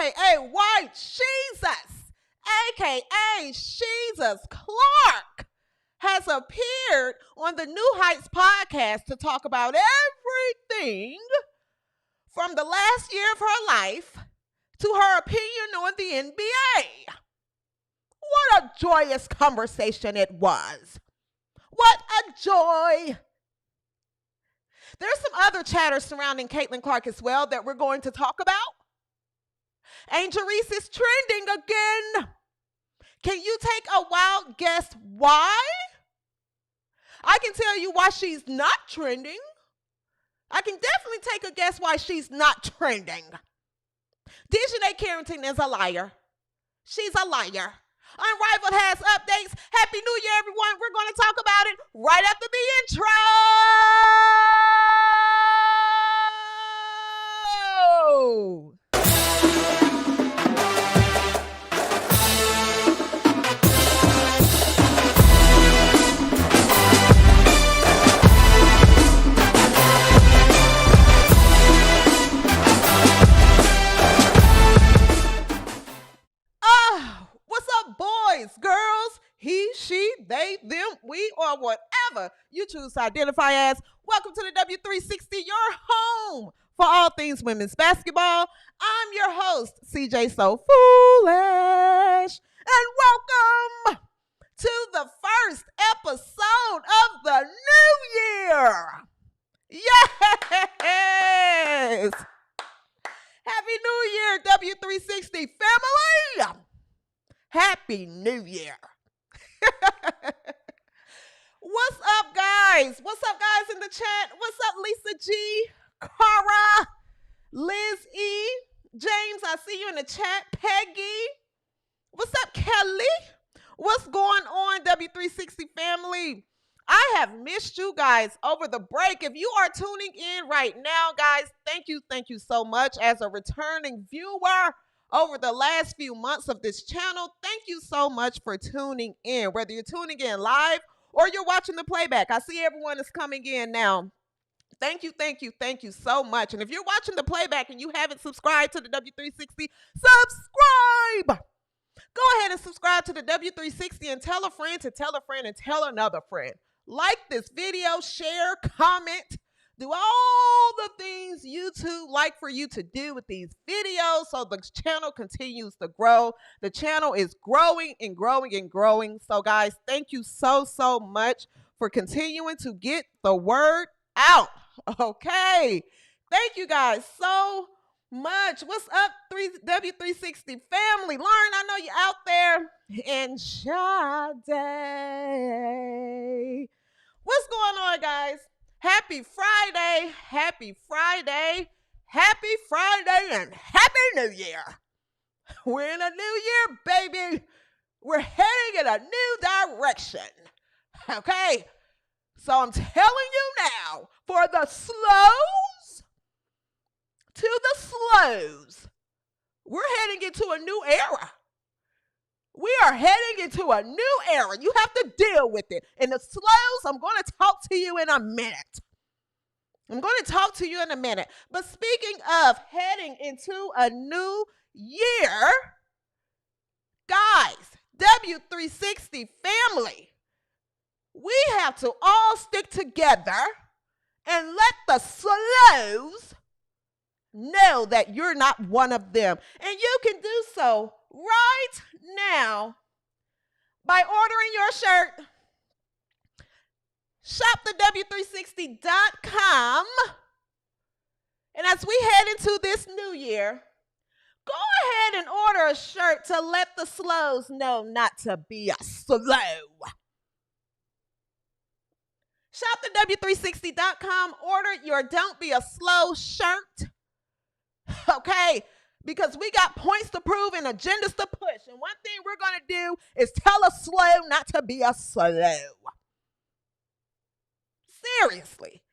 a.k.a. White Jesus, a.k.a. Jesus Clark, has appeared on the New Heights podcast to talk about everything from the last year of her life to her opinion on the NBA. What a joyous conversation it was. What a joy. There's some other chatter surrounding Caitlin Clark as well that we're going to talk about. Angel Reese is trending again. Can you take a wild guess why? I can tell you why she's not trending. I can definitely take a guess why she's not trending. DiJonai Carrington is a liar. She's a liar. Unrivaled has updates. Happy New Year, everyone. We're going to talk about it right after the intro. What's up, boys, girls, he, she, they, them, we, or whatever you choose to identify as? Welcome to the W360, your home for all things women's basketball. I'm your host, CJSoFoolish, and welcome to the first episode of the new year. Yes! Happy New Year, W360 family! Happy New Year. What's up, guys? What's up, guys, in the chat? What's up, Lisa G, Cara, Liz E, James, I see you in the chat. Peggy. What's up, Kelly? What's going on, W360 family? I have missed you guys over the break. If you are tuning in right now, guys, thank you so much. As a returning viewer over the last few months of this channel, thank you so much for tuning in, whether you're tuning in live or you're watching the playback. I see everyone is coming in now. Thank you so much. And if you're watching the playback and you haven't subscribed to the W360, subscribe. Go ahead and subscribe to the W360 and tell a friend to tell a friend and tell another friend. Like this video, share, comment. Do all the things YouTube like for you to do with these videos so the channel continues to grow. The channel is growing and growing and growing. So, guys, thank you so much for continuing to get the word out. Okay. Thank you guys so much. What's up, W360 family? Lauren, I know you're out there. And Sade. What's going on, guys? Happy Friday, happy Friday, happy Friday, and happy New Year. We're in a new year, baby. We're heading in a new direction. Okay? So I'm telling you now, for the slows to the slows, we're heading into a new era. We are heading into a new era. You have to deal with it. And the slows, I'm going to talk to you in a minute. But speaking of heading into a new year, guys, W360 family, we have to all stick together and let the slows know that you're not one of them. And you can do so right now by ordering your shirt. Shop the W360.com. And as we head into this new year, go ahead and order a shirt to let the slows know not to be a slow. Shop the W360.com. Order your Don't Be a Slow shirt. Okay? Because we got points to prove and agendas to push. And one thing we're going to do is tell a slow not to be a slow. Seriously.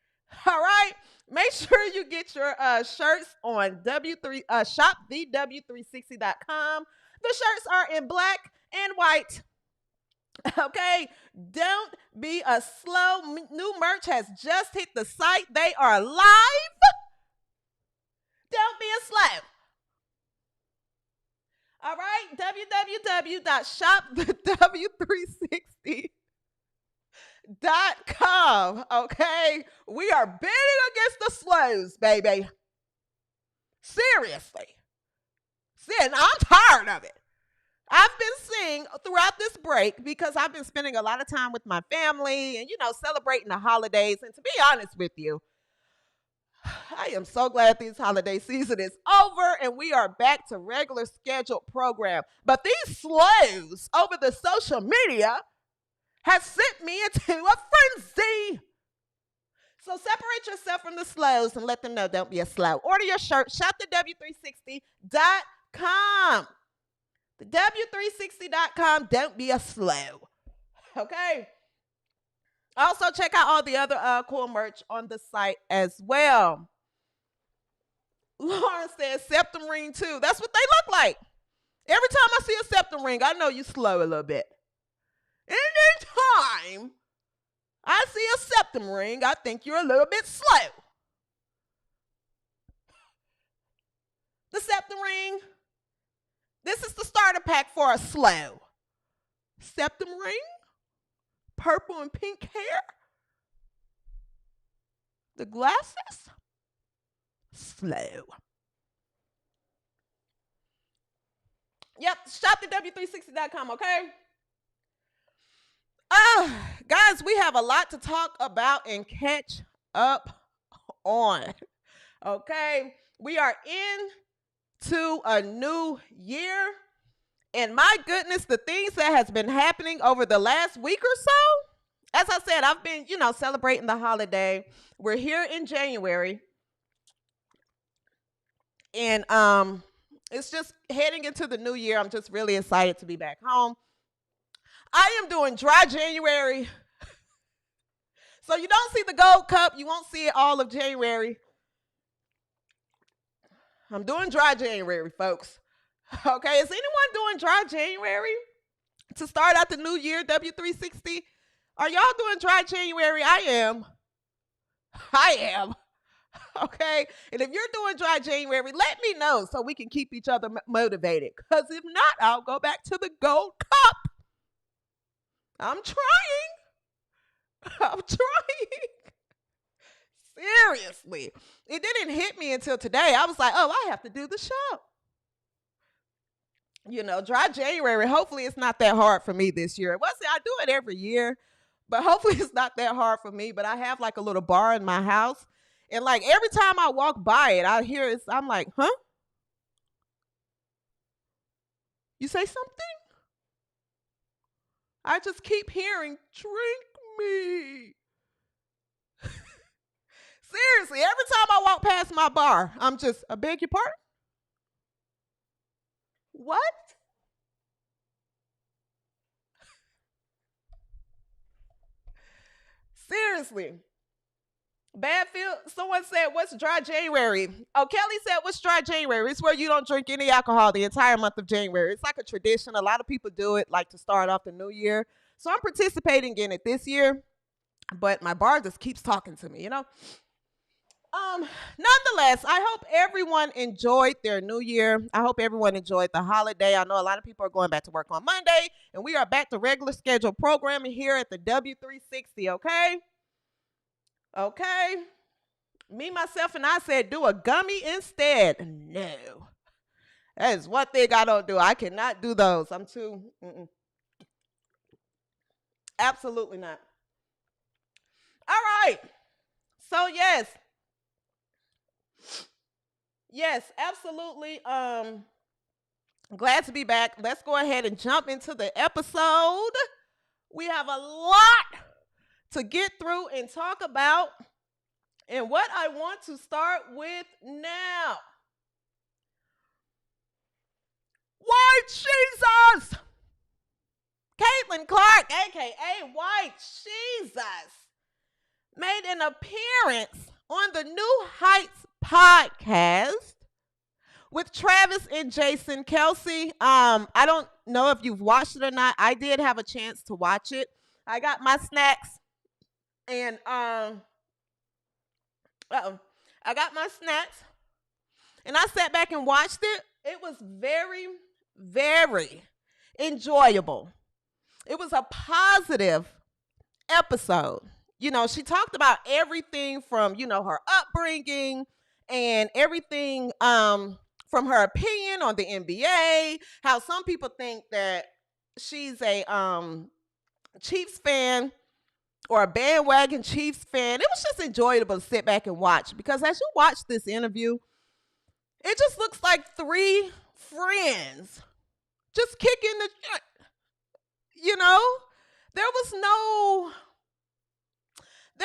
All right? Make sure you get your shirts on shopthew360.com. The shirts are in black and white. Okay? Don't be a slow. New merch has just hit the site. They are live. Don't be a slow. All right, www.shopthew360.com. Okay, we are bidding against the slows, baby. Seriously. See, and I'm tired of it. I've been seeing throughout this break because I've been spending a lot of time with my family and, celebrating the holidays. And to be honest with you, I am so glad this holiday season is over and we are back to regular scheduled program. But these slows over the social media has sent me into a frenzy. So separate yourself from the slows and let them know don't be a slow. Order your shirt, shopthew360.com. The W360.com, don't be a slow. Okay? Also, check out all the other cool merch on the site as well. Lauren says septum ring too. That's what they look like. Every time I see a septum ring, I know you slow a little bit. Anytime I see a septum ring, I think you're a little bit slow. The septum ring, this is the starter pack for a slow. Septum ring, purple and pink hair, the glasses, slow. Yep, shop at W360.com, okay? Guys, we have a lot to talk about and catch up on, okay? We are into a new year, and my goodness, the things that has been happening over the last week or so, as I said, I've been, celebrating the holiday. We're here in January, and it's just heading into the new year. I'm just really excited to be back home. I am doing dry January. So you don't see the gold cup. You won't see it all of January. I'm doing dry January, folks. Okay, is anyone doing dry January to start out the new year, W360? Are y'all doing dry January? I am. Okay, and if you're doing dry January, let me know so we can keep each other motivated. Because if not, I'll go back to the gold cup. I'm trying. Seriously. It didn't hit me until today. I was like, oh, I have to do the show. Dry January. Hopefully it's not that hard for me this year. I do it every year, but hopefully it's not that hard for me. But I have like a little bar in my house. And like every time I walk by it, I hear it. I'm like, huh? You say something? I just keep hearing, drink me. Seriously, every time I walk past my bar, I'm just, I beg your pardon? What? Seriously. Badfield, someone said, what's dry January? Oh, Kelly said, what's dry January? It's where you don't drink any alcohol the entire month of January. It's like a tradition. A lot of people do it like to start off the new year. So I'm participating in it this year, but my bar just keeps talking to me, Nonetheless, I hope everyone enjoyed their new year. I hope everyone enjoyed the holiday. I know a lot of people are going back to work on Monday, and we are back to regular scheduled programming here at the W360, okay? Okay. Me, myself, and I said do a gummy instead. No. That is one thing I don't do. I cannot do those. I'm too, absolutely not. All right. So, yes, absolutely. Glad to be back. Let's go ahead and jump into the episode. We have a lot to get through and talk about. And what I want to start with now. White Jesus! Caitlin Clark, a.k.a. White Jesus, made an appearance on the New Heights podcast with Travis and Jason Kelsey. I don't know if you've watched it or not. I did have a chance to watch it. I got my snacks and I got my snacks and I sat back and watched it. It was very, very enjoyable. It was a positive episode. She talked about everything from, her upbringing and everything from her opinion on the NBA, how some people think that she's a Chiefs fan or a bandwagon Chiefs fan. It was just enjoyable to sit back and watch, because as you watch this interview, it just looks like three friends just kicking the shit. There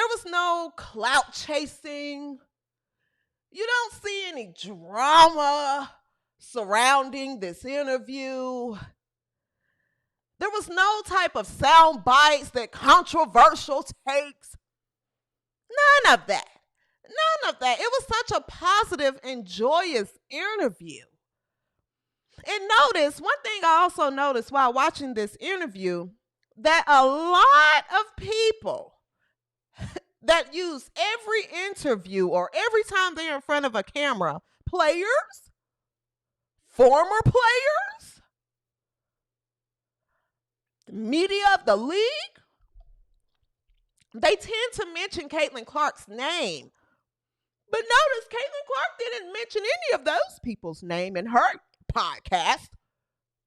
was no clout chasing. You don't see any drama surrounding this interview. There was no type of sound bites, that controversial takes. None of that. None of that. It was such a positive and joyous interview. And notice, one thing I also noticed while watching this interview, that a lot of people that use every interview or every time they're in front of a camera, players, former players, media of the league, they tend to mention Caitlin Clark's name. But notice Caitlin Clark didn't mention any of those people's name in her podcast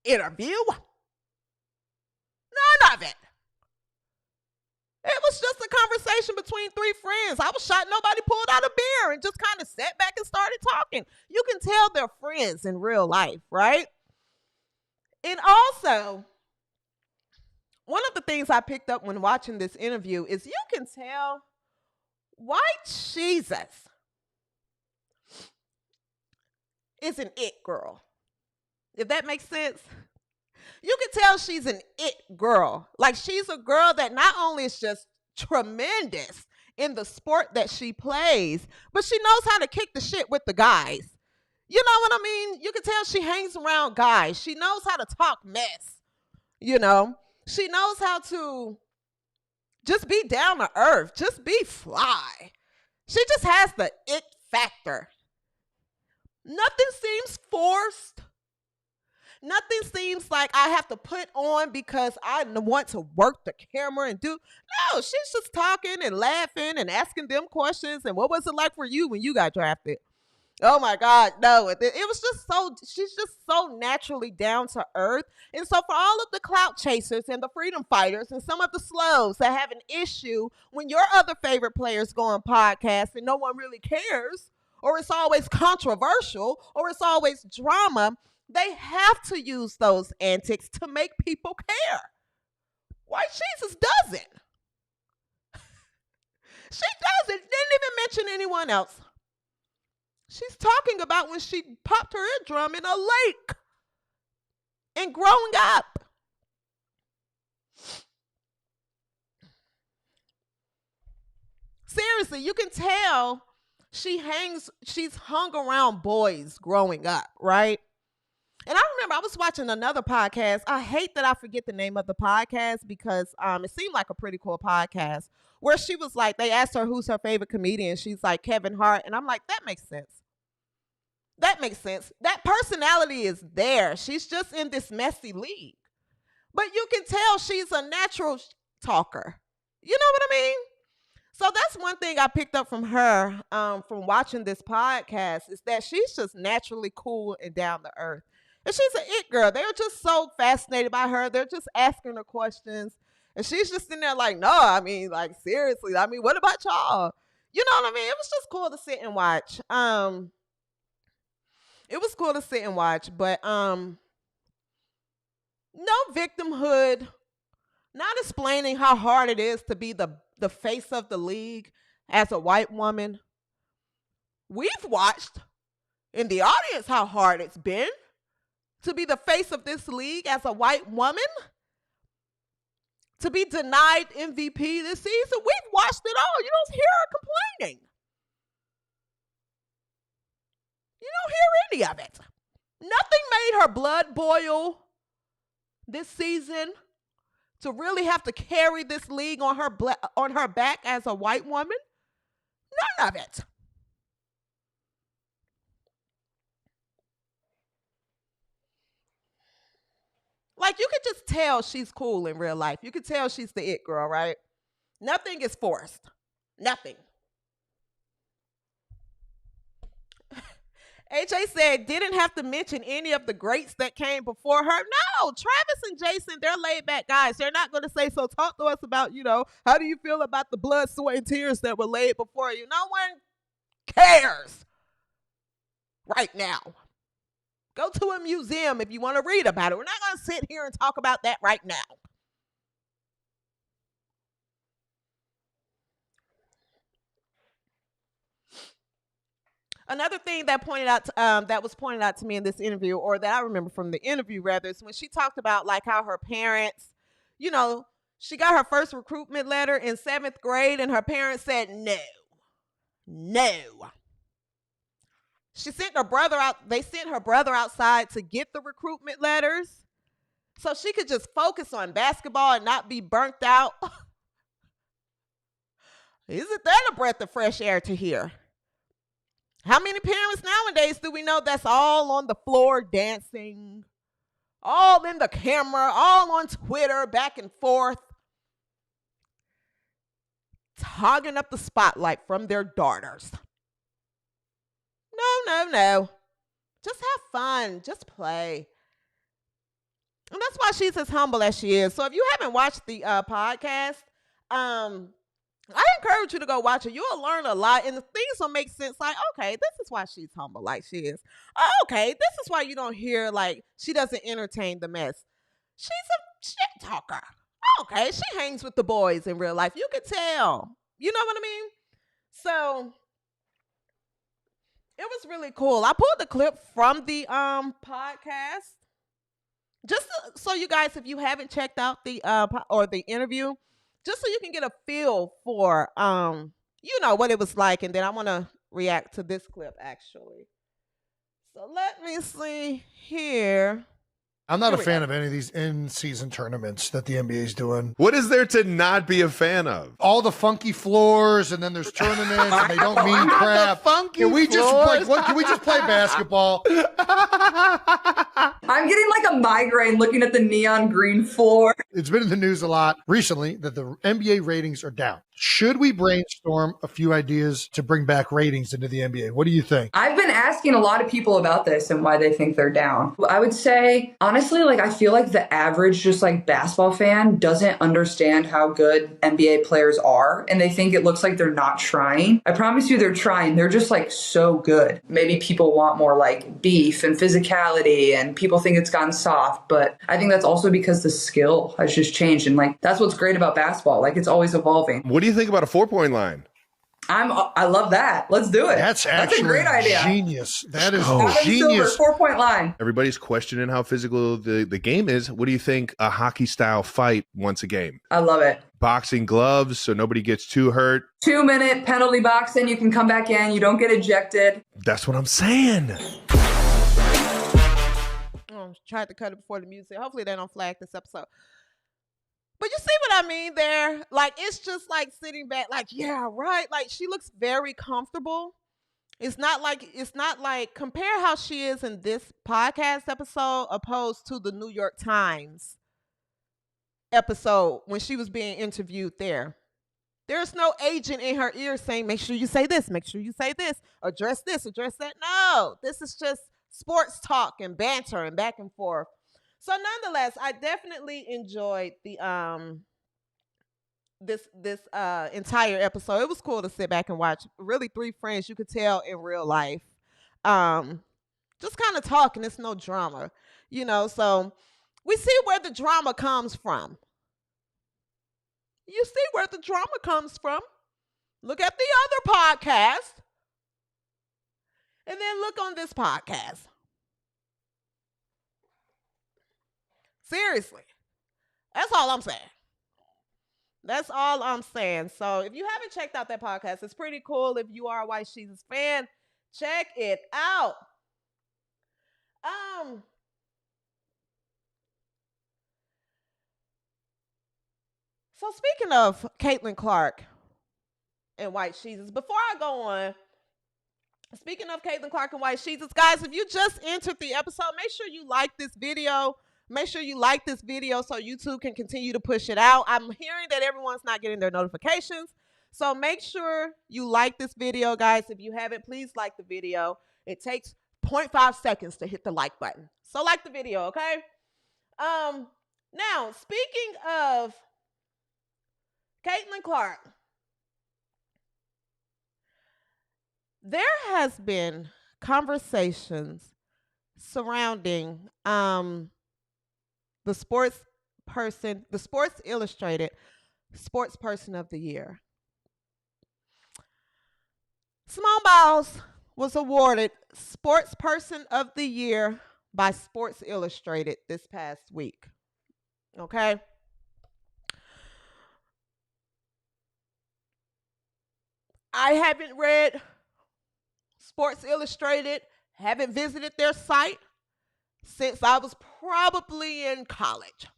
interview. None of it. It was just a conversation between three friends. I was shocked nobody pulled out a beer and just kind of sat back and started talking. You can tell they're friends in real life, right? And also, one of the things I picked up when watching this interview is you can tell White Jesus is an it girl. If that makes sense. You can tell she's an it girl. Like, she's a girl that not only is just tremendous in the sport that she plays, but she knows how to kick the shit with the guys. You know what I mean? You can tell she hangs around guys. She knows how to talk mess. She knows how to just be down to earth, just be fly. She just has the it factor. Nothing seems forced. Nothing seems like I have to put on because I want to work the camera and do. No, she's just talking and laughing and asking them questions. And what was it like for you when you got drafted? Oh my God, no. It was just she's just so naturally down to earth. And so for all of the clout chasers and the freedom fighters and some of the slowes that have an issue when your other favorite players go on podcasts and no one really cares, or it's always controversial, or it's always drama, they have to use those antics to make people care. White Jesus doesn't. She doesn't. Didn't even mention anyone else. She's talking about when she popped her eardrum in a lake and growing up. Seriously, you can tell she's hung around boys growing up, right? And I remember I was watching another podcast. I hate that I forget the name of the podcast because it seemed like a pretty cool podcast where she was like, they asked her who's her favorite comedian. She's like, Kevin Hart. And I'm like, that makes sense. That makes sense. That personality is there. She's just in this messy league. But you can tell she's a natural talker. You know what I mean? So that's one thing I picked up from her from watching this podcast, is that she's just naturally cool and down to earth. And she's an it girl. They're just so fascinated by her. They're just asking her questions. And she's just in there like, no, I mean, like, seriously. I mean, what about y'all? You know what I mean? It was just cool to sit and watch. It was cool to sit and watch. But no victimhood. Not explaining how hard it is to be the face of the league as a white woman. We've watched in the audience how hard it's been to be the face of this league as a white woman, to be denied MVP this season. We've watched it all. You don't hear her complaining. You don't hear any of it. Nothing made her blood boil this season to really have to carry this league on her back as a white woman. None of it. Like, you could just tell she's cool in real life. You could tell she's the it girl, right? Nothing is forced. Nothing. AJ said, didn't have to mention any of the greats that came before her. No, Travis and Jason, they're laid back guys. They're not going to say, so talk to us about, how do you feel about the blood, sweat, and tears that were laid before you? No one cares right now. Go to a museum if you want to read about it. We're not going to sit here and talk about that right now. Another thing that was pointed out to me in this interview, or that I remember from the interview rather, is when she talked about like how her parents, she got her first recruitment letter in 7th grade and her parents said no. She sent her brother out. They sent her brother outside to get the recruitment letters so she could just focus on basketball and not be burnt out. Isn't that a breath of fresh air to hear? How many parents nowadays do we know that's all on the floor dancing, all in the camera, all on Twitter, back and forth, hogging up the spotlight from their daughters? No. Just have fun. Just play. And that's why she's as humble as she is. So if you haven't watched the podcast, I encourage you to go watch it. You'll learn a lot, and the things will make sense. Like, okay, this is why she's humble like she is. Okay, this is why you don't hear, like, she doesn't entertain the mess. She's a shit talker. Okay, she hangs with the boys in real life. You can tell. You know what I mean? So it was really cool. I pulled the clip from the podcast. Just so you guys, if you haven't checked out the the interview, just so you can get a feel for, what it was like. And then I want to react to this clip, actually. So let me see here. I'm not a fan of any of these in-season tournaments that the NBA is doing. What is there to not be a fan of? All the funky floors, and then there's tournaments, and they don't mean crap. Can we just play basketball? I'm getting like a migraine looking at the neon green floor. It's been in the news a lot recently that the NBA ratings are down. Should we brainstorm a few ideas to bring back ratings into the NBA? What do you think? I've been asking a lot of people about this and why they think they're down. I would say, honestly, I feel like the average just basketball fan doesn't understand how good NBA players are, and they think it looks like they're not trying. I promise you they're trying. They're just so good. Maybe people want more beef and physicality, and people think it's gotten soft, but I think that's also because the skill has just changed, and that's what's great about basketball. It's always evolving. What do you think about a 4-point line? I love that. Let's do it. That's a great idea. Genius. That is genius. 4-point line. Everybody's questioning how physical the game is. What do you think a hockey style fight once a game? I love it. Boxing gloves so nobody gets too hurt. 2-minute penalty boxing. You can come back in. You don't get ejected. That's what I'm saying. Tried to cut it before the music. Hopefully they don't flag this episode. But you see what I mean there? It's just sitting back, yeah, right. She looks very comfortable. It's not like compare how she is in this podcast episode opposed to the New York Times episode when she was being interviewed there. There's no agent in her ear saying, make sure you say this, make sure you say this, address this, address that. No, this is just sports talk and banter and back and forth. So nonetheless, I definitely enjoyed the this entire episode. It was cool to sit back and watch. Really, 3 friends you could tell in real life. Just kind of talking. It's no drama, So we see where the drama comes from. You see where the drama comes from. Look at the other podcast, and then look on this podcast. Seriously. That's all I'm saying. That's all I'm saying. So if you haven't checked out that podcast, it's pretty cool. If you are a White Jesus fan, check it out. So speaking of Caitlin Clark and White Jesus, before I go on, speaking of Caitlin Clark and White Jesus, guys, if you just entered the episode, make sure you like this video. Make sure you like this video so YouTube can continue to push it out. I'm hearing that everyone's not getting their notifications. So make sure you like this video, guys. If you haven't, please like the video. It takes 0.5 seconds to hit the like button. So like the video, okay? Now, speaking of Caitlin Clark, there has been conversations surrounding the Sports Illustrated Sports Person of the Year. Simone Biles was awarded Sports Person of the Year by Sports Illustrated this past week. Okay? I haven't read Sports Illustrated, haven't visited their site since I was probably in college.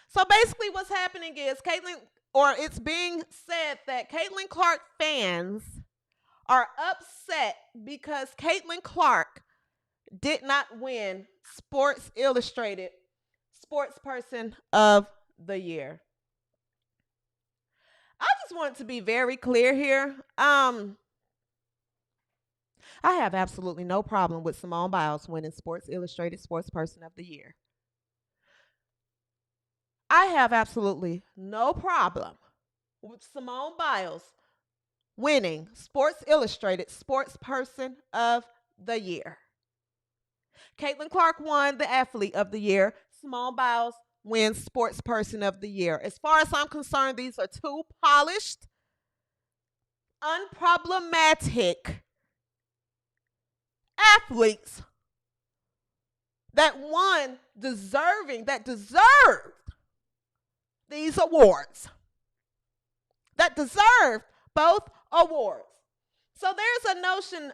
So basically what's happening is it's being said that Caitlin Clark fans are upset because Caitlin Clark did not win Sports Illustrated Sports Person of the Year. I just want to be very clear here. I have absolutely no problem with Simone Biles winning Sports Illustrated Sports Person of the Year. I have absolutely no problem with Simone Biles winning Sports Illustrated Sports Person of the Year. Caitlin Clark won the Athlete of the Year. Simone Biles wins Sports Person of the Year. As far as I'm concerned, these are two polished, unproblematic athletes that deserved these awards. That deserved both awards. So there's a notion,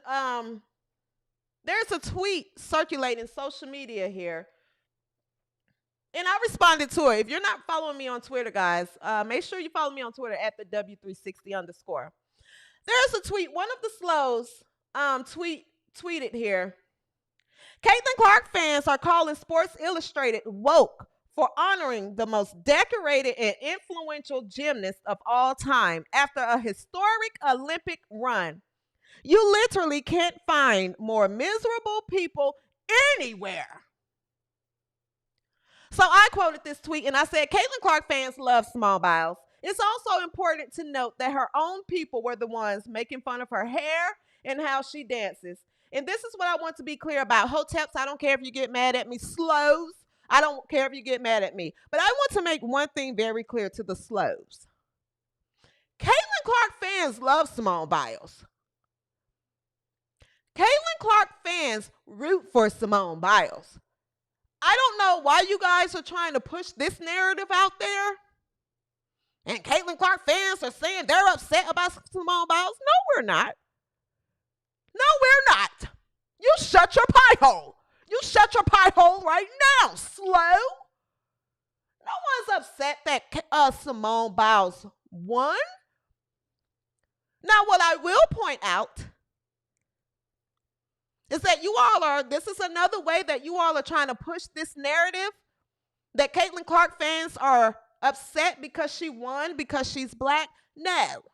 there's a tweet circulating social media here. And I responded to it. If you're not following me on Twitter, guys, make sure you follow me on Twitter at the W360_. There's a tweet. One of the slows tweeted here. Caitlin Clark fans are calling Sports Illustrated woke for honoring the most decorated and influential gymnast of all time after a historic Olympic run. You literally can't find more miserable people anywhere. So I quoted this tweet and I said, Caitlin Clark fans love Simone Biles. It's also important to note that her own people were the ones making fun of her hair and how she dances. And this is what I want to be clear about. Hoteps, I don't care if you get mad at me. Slows, I don't care if you get mad at me. But I want to make one thing very clear to the slows. Caitlin Clark fans love Simone Biles. Caitlin Clark fans root for Simone Biles. I don't know why you guys are trying to push this narrative out there. And Caitlin Clark fans are saying they're upset about Simone Biles. No, we're not. No, we're not. You shut your pie hole. You shut your pie hole right now, slow. No one's upset that Simone Biles won. Now, what I will point out is that this is another way that you all are trying to push this narrative that Caitlin Clark fans are upset because she won, because she's black. No.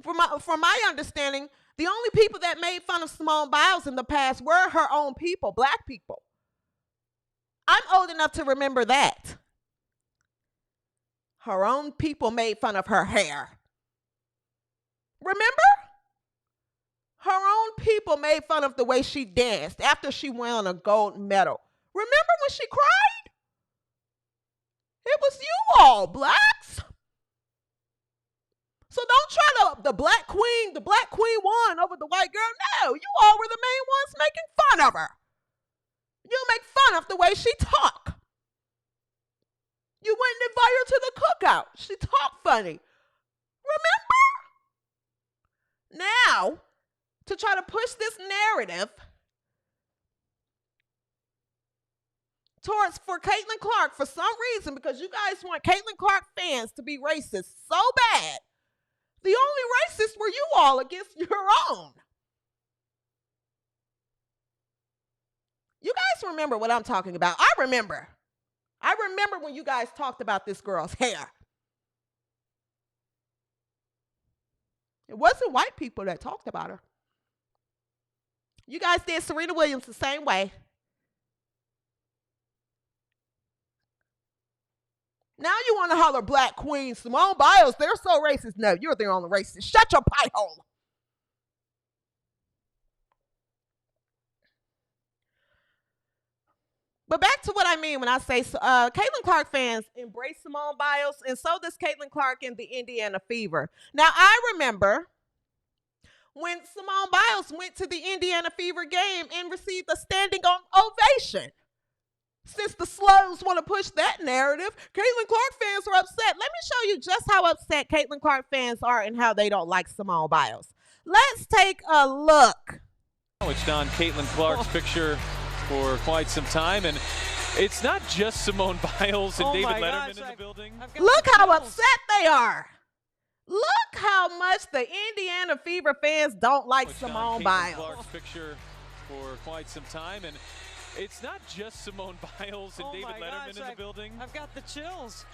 From my understanding, the only people that made fun of Simone Biles in the past were her own people, black people. I'm old enough to remember that. Her own people made fun of her hair. Remember? Her own people made fun of the way she danced after she won a gold medal. Remember when she cried? It was you all, blacks. So don't try the black queen won over the white girl. No, you all were the main ones making fun of her. You make fun of the way she talk. You wouldn't invite her to the cookout. She talked funny. Remember? Now, to try to push this narrative for Caitlin Clark for some reason, because you guys want Caitlin Clark fans to be racist so bad, The only racist were you all against your own. You guys remember what I'm talking about. I remember when you guys talked about this girl's hair. It wasn't white people that talked about her. You guys did Serena Williams the same way. Now you want to holler Black Queen, Simone Biles, they're so racist. No, you're the only racist. Shut your pie hole. But back to what I mean when I say Caitlin Clark fans embrace Simone Biles, and so does Caitlin Clark in the Indiana Fever. Now, I remember when Simone Biles went to the Indiana Fever game and received a standing ovation. Since the slows want to push that narrative, Caitlin Clark fans are upset. Let me show you just how upset Caitlin Clark fans are and how they don't like Simone Biles. Let's take a look. It's on Caitlin Clark's picture for quite some time, and it's not just Simone Biles and David Letterman in the building. Look how upset they are. Look how much the Indiana Fever fans don't like Simone Biles. Clark's picture for quite some time, and it's not just Simone Biles and David Letterman in the building. I've got the chills.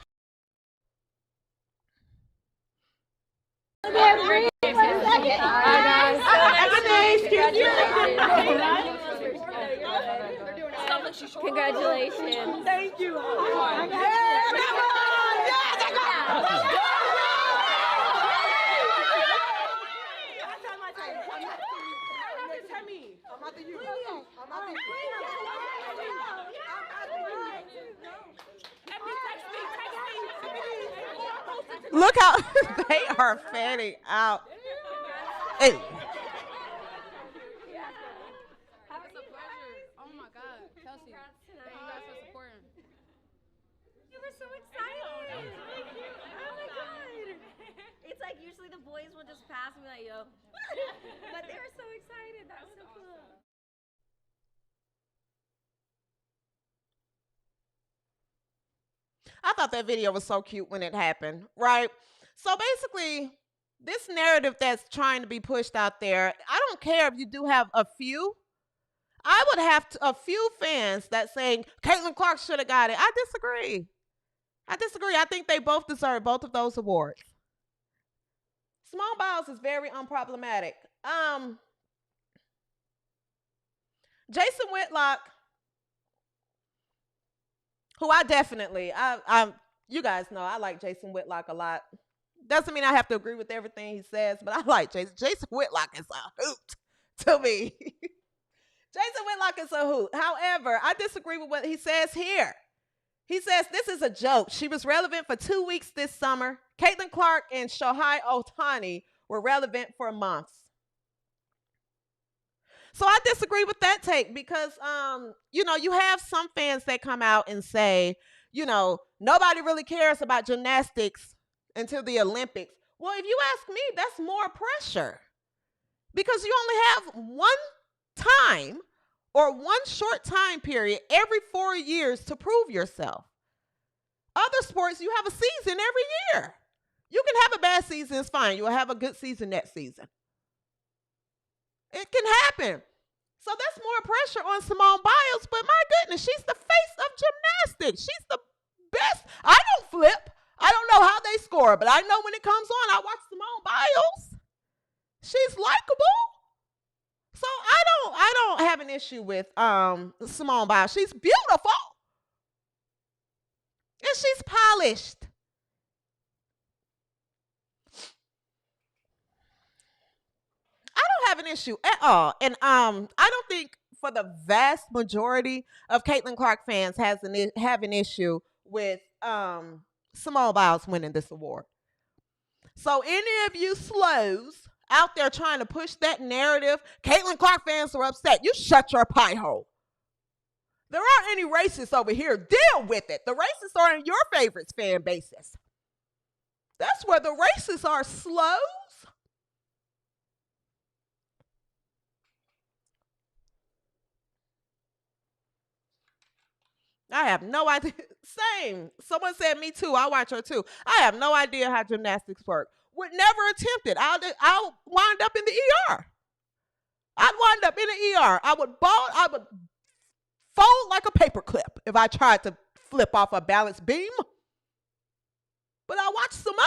Congratulations. Thank you. Look how they are fanning out. Hey. That was a pleasure. Oh my God, Kelsey, thank you guys for supporting. You were so excited. Oh my God. It's like usually the boys will just pass me like, yo. But they were so excited. That was so cool. I thought that video was so cute when it happened, right? So basically, this narrative that's trying to be pushed out there, I don't care if you do have a few. I would have a few fans that saying Caitlin Clark should have got it. I disagree. I think they both deserve both of those awards. Simone Biles is very unproblematic. Jason Whitlock, who I definitely, you guys know I like Jason Whitlock a lot. Doesn't mean I have to agree with everything he says, but I like Jason. Jason Whitlock is a hoot to me. Jason Whitlock is a hoot. However, I disagree with what he says here. He says this is a joke. She was relevant for 2 weeks this summer. Caitlin Clark and Shohei Ohtani were relevant for months. So I disagree with that take because, you have some fans that come out and say, nobody really cares about gymnastics until the Olympics. Well, if you ask me, that's more pressure because you only have one time or one short time period every 4 years to prove yourself. Other sports, you have a season every year. You can have a bad season, it's fine. You'll have a good season next season. It can happen. So that's more pressure on Simone Biles, but my goodness, she's the face of gymnastics. She's the best. I don't flip. I don't know how they score, but I know when it comes on, I watch Simone Biles. She's likable. So I don't have an issue with Simone Biles. She's beautiful. And she's polished. I don't have an issue at all. And I don't think for the vast majority of Caitlin Clark fans have an issue with Simone Biles winning this award. So any of you slows out there trying to push that narrative, Caitlin Clark fans are upset. You shut your pie hole. There aren't any racists over here. Deal with it. The racists are in your favorites fan bases. That's where the racists are, slows. I have no idea. Same. Someone said me too. I watch her too. I have no idea how gymnastics work. would never attempt it. I'll wind up in the ER. I'd wind up in the ER. I would fold like a paper clip if I tried to flip off a balance beam. But I watched Simone.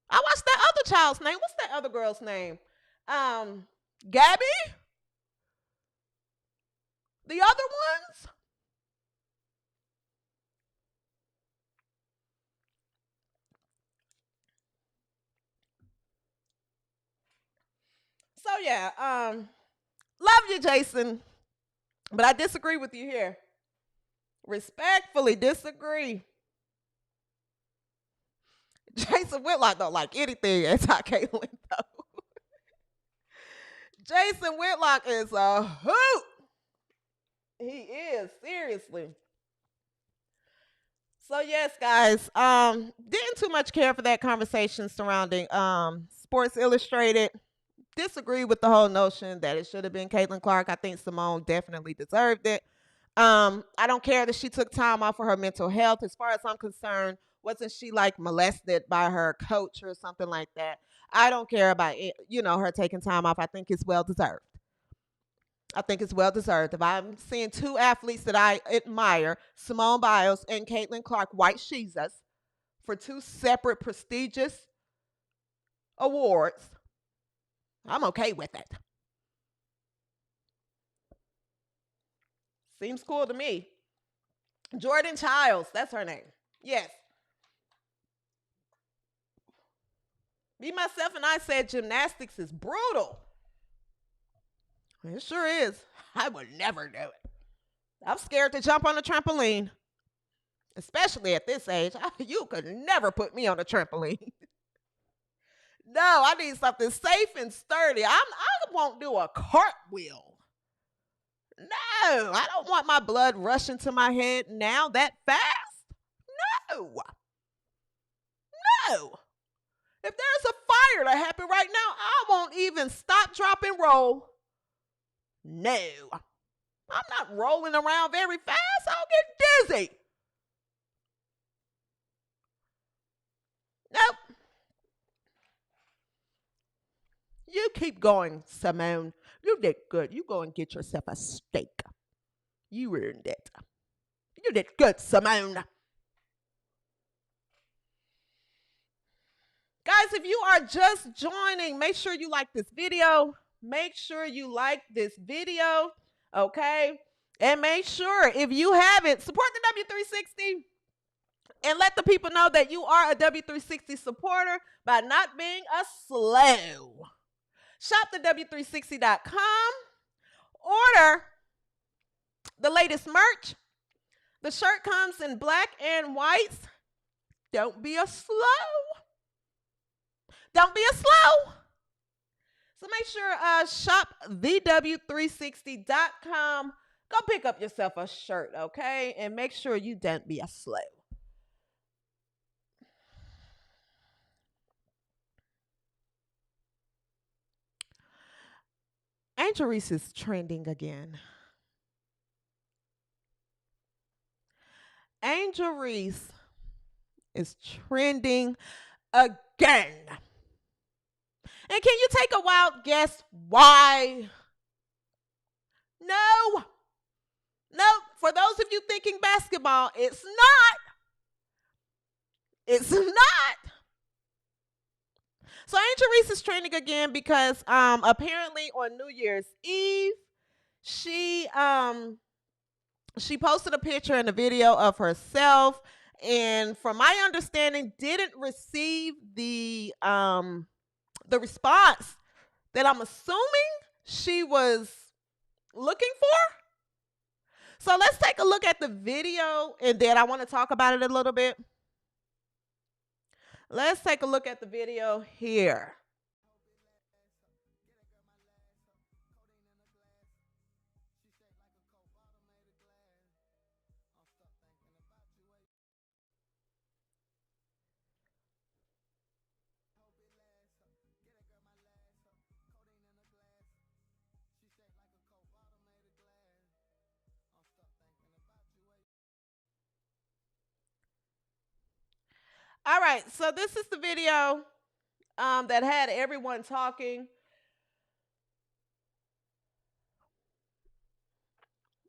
I watched that other child's name. What's that other girl's name? Gabby? The other ones? So yeah, love you, Jason. But I disagree with you here. Respectfully disagree. Jason Whitlock don't like anything anti-Caitlyn, though. Jason Whitlock is a hoot. He is, seriously. So yes, guys, didn't too much care for that conversation surrounding Sports Illustrated. Disagree with the whole notion that it should have been Caitlin Clark. I think Simone definitely deserved it. I don't care that she took time off for her mental health. As far as I'm concerned, wasn't she like molested by her coach or something like that? I don't care about it, her taking time off. I think it's well deserved. If I'm seeing two athletes that I admire, Simone Biles and Caitlin Clark, white Jesus, for two separate prestigious awards, I'm okay with it. Seems cool to me. Jordan Childs, that's her name. Yes. Me, myself, and I said gymnastics is brutal. It sure is. I would never do it. I'm scared to jump on a trampoline, especially at this age. You could never put me on a trampoline. No, I need something safe and sturdy. I won't do a cartwheel. No, I don't want my blood rushing to my head now that fast. No. If there's a fire to happen right now, I won't even stop, drop, and roll. No. I'm not rolling around very fast. I'll get dizzy. Nope. You keep going, Simone. You did good. You go and get yourself a steak. You earned it. You did good, Simone. Guys, if you are just joining, make sure you like this video. Okay? And make sure, if you haven't, support the W360 and let the people know that you are a W360 supporter by not being a slow. Shop the W360.com. Order the latest merch. The shirt comes in black and whites. Don't be a slow. So make sure shop thew360.com. Go pick up yourself a shirt, okay? And make sure you don't be a slow. Angel Reese is trending again. Angel Reese is trending again. And can you take a wild guess why? No. For those of you thinking basketball, it's not. So Angel Reese is trending again because apparently on New Year's Eve, she posted a picture and a video of herself, and from my understanding, didn't receive the response that I'm assuming she was looking for. So let's take a look at the video, and then I want to talk about it a little bit. Let's take a look at the video here. All right, so this is the video that had everyone talking.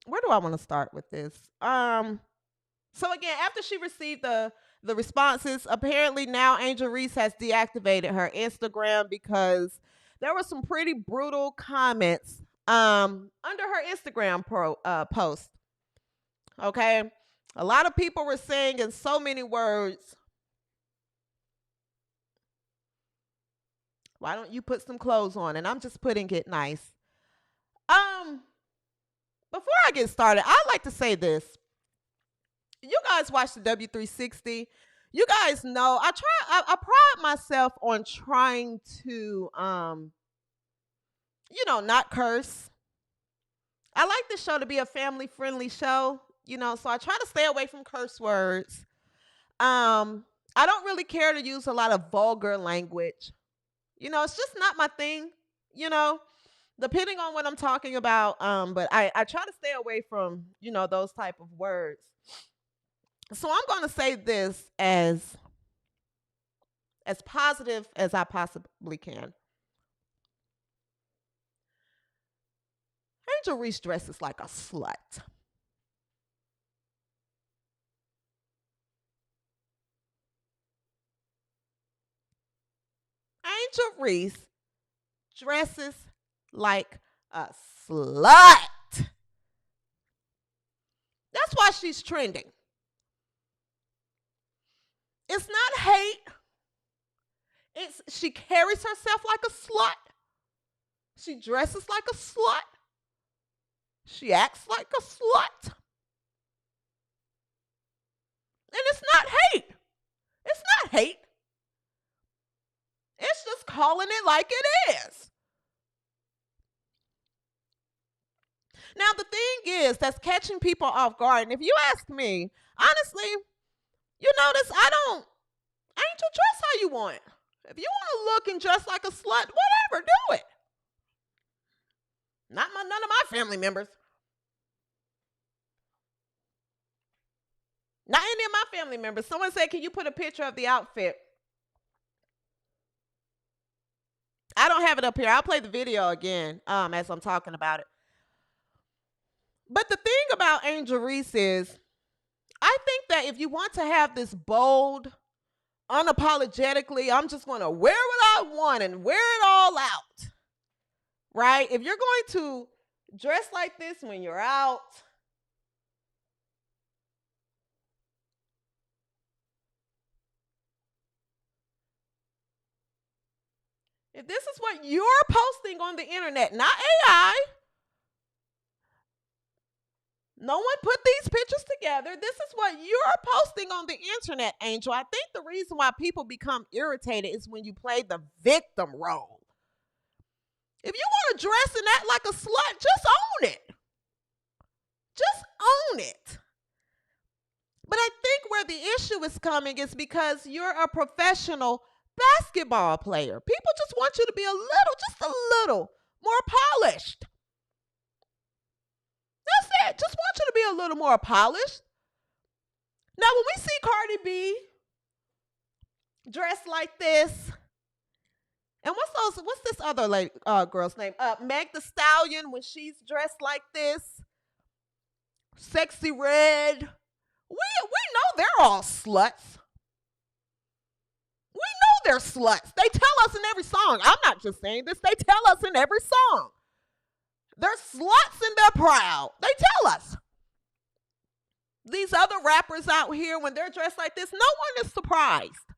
Where do I want to start with this? So again, after she received the responses, apparently now Angel Reese has deactivated her Instagram because there were some pretty brutal comments under her Instagram post. Okay, a lot of people were saying in so many words, "Why don't you put some clothes on?" And I'm just putting it nice. Before I get started, I'd like to say this. You guys watch the W360. You guys know I pride myself on trying to not curse. I like this show to be a family-friendly show, so I try to stay away from curse words. I don't really care to use a lot of vulgar language. It's just not my thing, depending on what I'm talking about. But I try to stay away from, those type of words. So I'm going to say this as positive as I possibly can. Angel Reese dresses like a slut. Angel Reese dresses like a slut. That's why she's trending. It's not hate. She carries herself like a slut. She dresses like a slut. She acts like a slut. And it's not hate. It's not hate. It's just calling it like it is. Now, the thing is that's catching people off guard. And if you ask me, honestly, you notice Angel, dress how you want. If you want to look and dress like a slut, whatever, do it. None of my family members. Not any of my family members. Someone said, can you put a picture of the outfit? I don't have it up here. I'll play the video again as I'm talking about it. But the thing about Angel Reese is, I think that if you want to have this bold, unapologetically, I'm just going to wear what I want and wear it all out, right? If you're going to dress like this when you're out, if this is what you're posting on the internet, not AI, no one put these pictures together. This is what you're posting on the internet, Angel. I think the reason why people become irritated is when you play the victim role. If you want to dress and act like a slut, just own it. Just own it. But I think where the issue is coming is because you're a professional basketball player. People just want you to be just a little more polished. That's it. Just want you to be a little more polished. Now, when we see Cardi B dressed like this, and what's this other lady, girl's name? Meg Thee Stallion, when she's dressed like this, Sexy Red. We know they're all sluts. We know they're sluts. They tell us in every song. I'm not just saying this. They tell us in every song. They're sluts and they're proud. They tell us. These other rappers out here, when they're dressed like this, no one is surprised.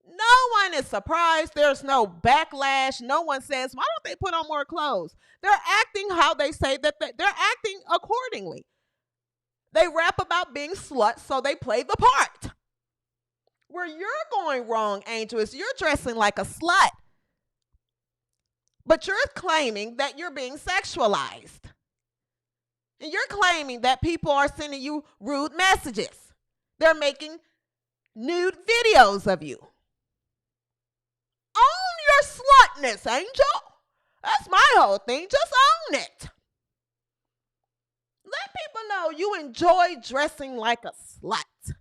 No one is surprised. There's no backlash. No one says, why don't they put on more clothes? They're acting how they say that they're acting accordingly. They rap about being sluts, so they play the part. Where you're going wrong, Angel, is you're dressing like a slut. But you're claiming that you're being sexualized. And you're claiming that people are sending you rude messages. They're making nude videos of you. Own your slutness, Angel. That's my whole thing. Just own it. Let people know you enjoy dressing like a slut.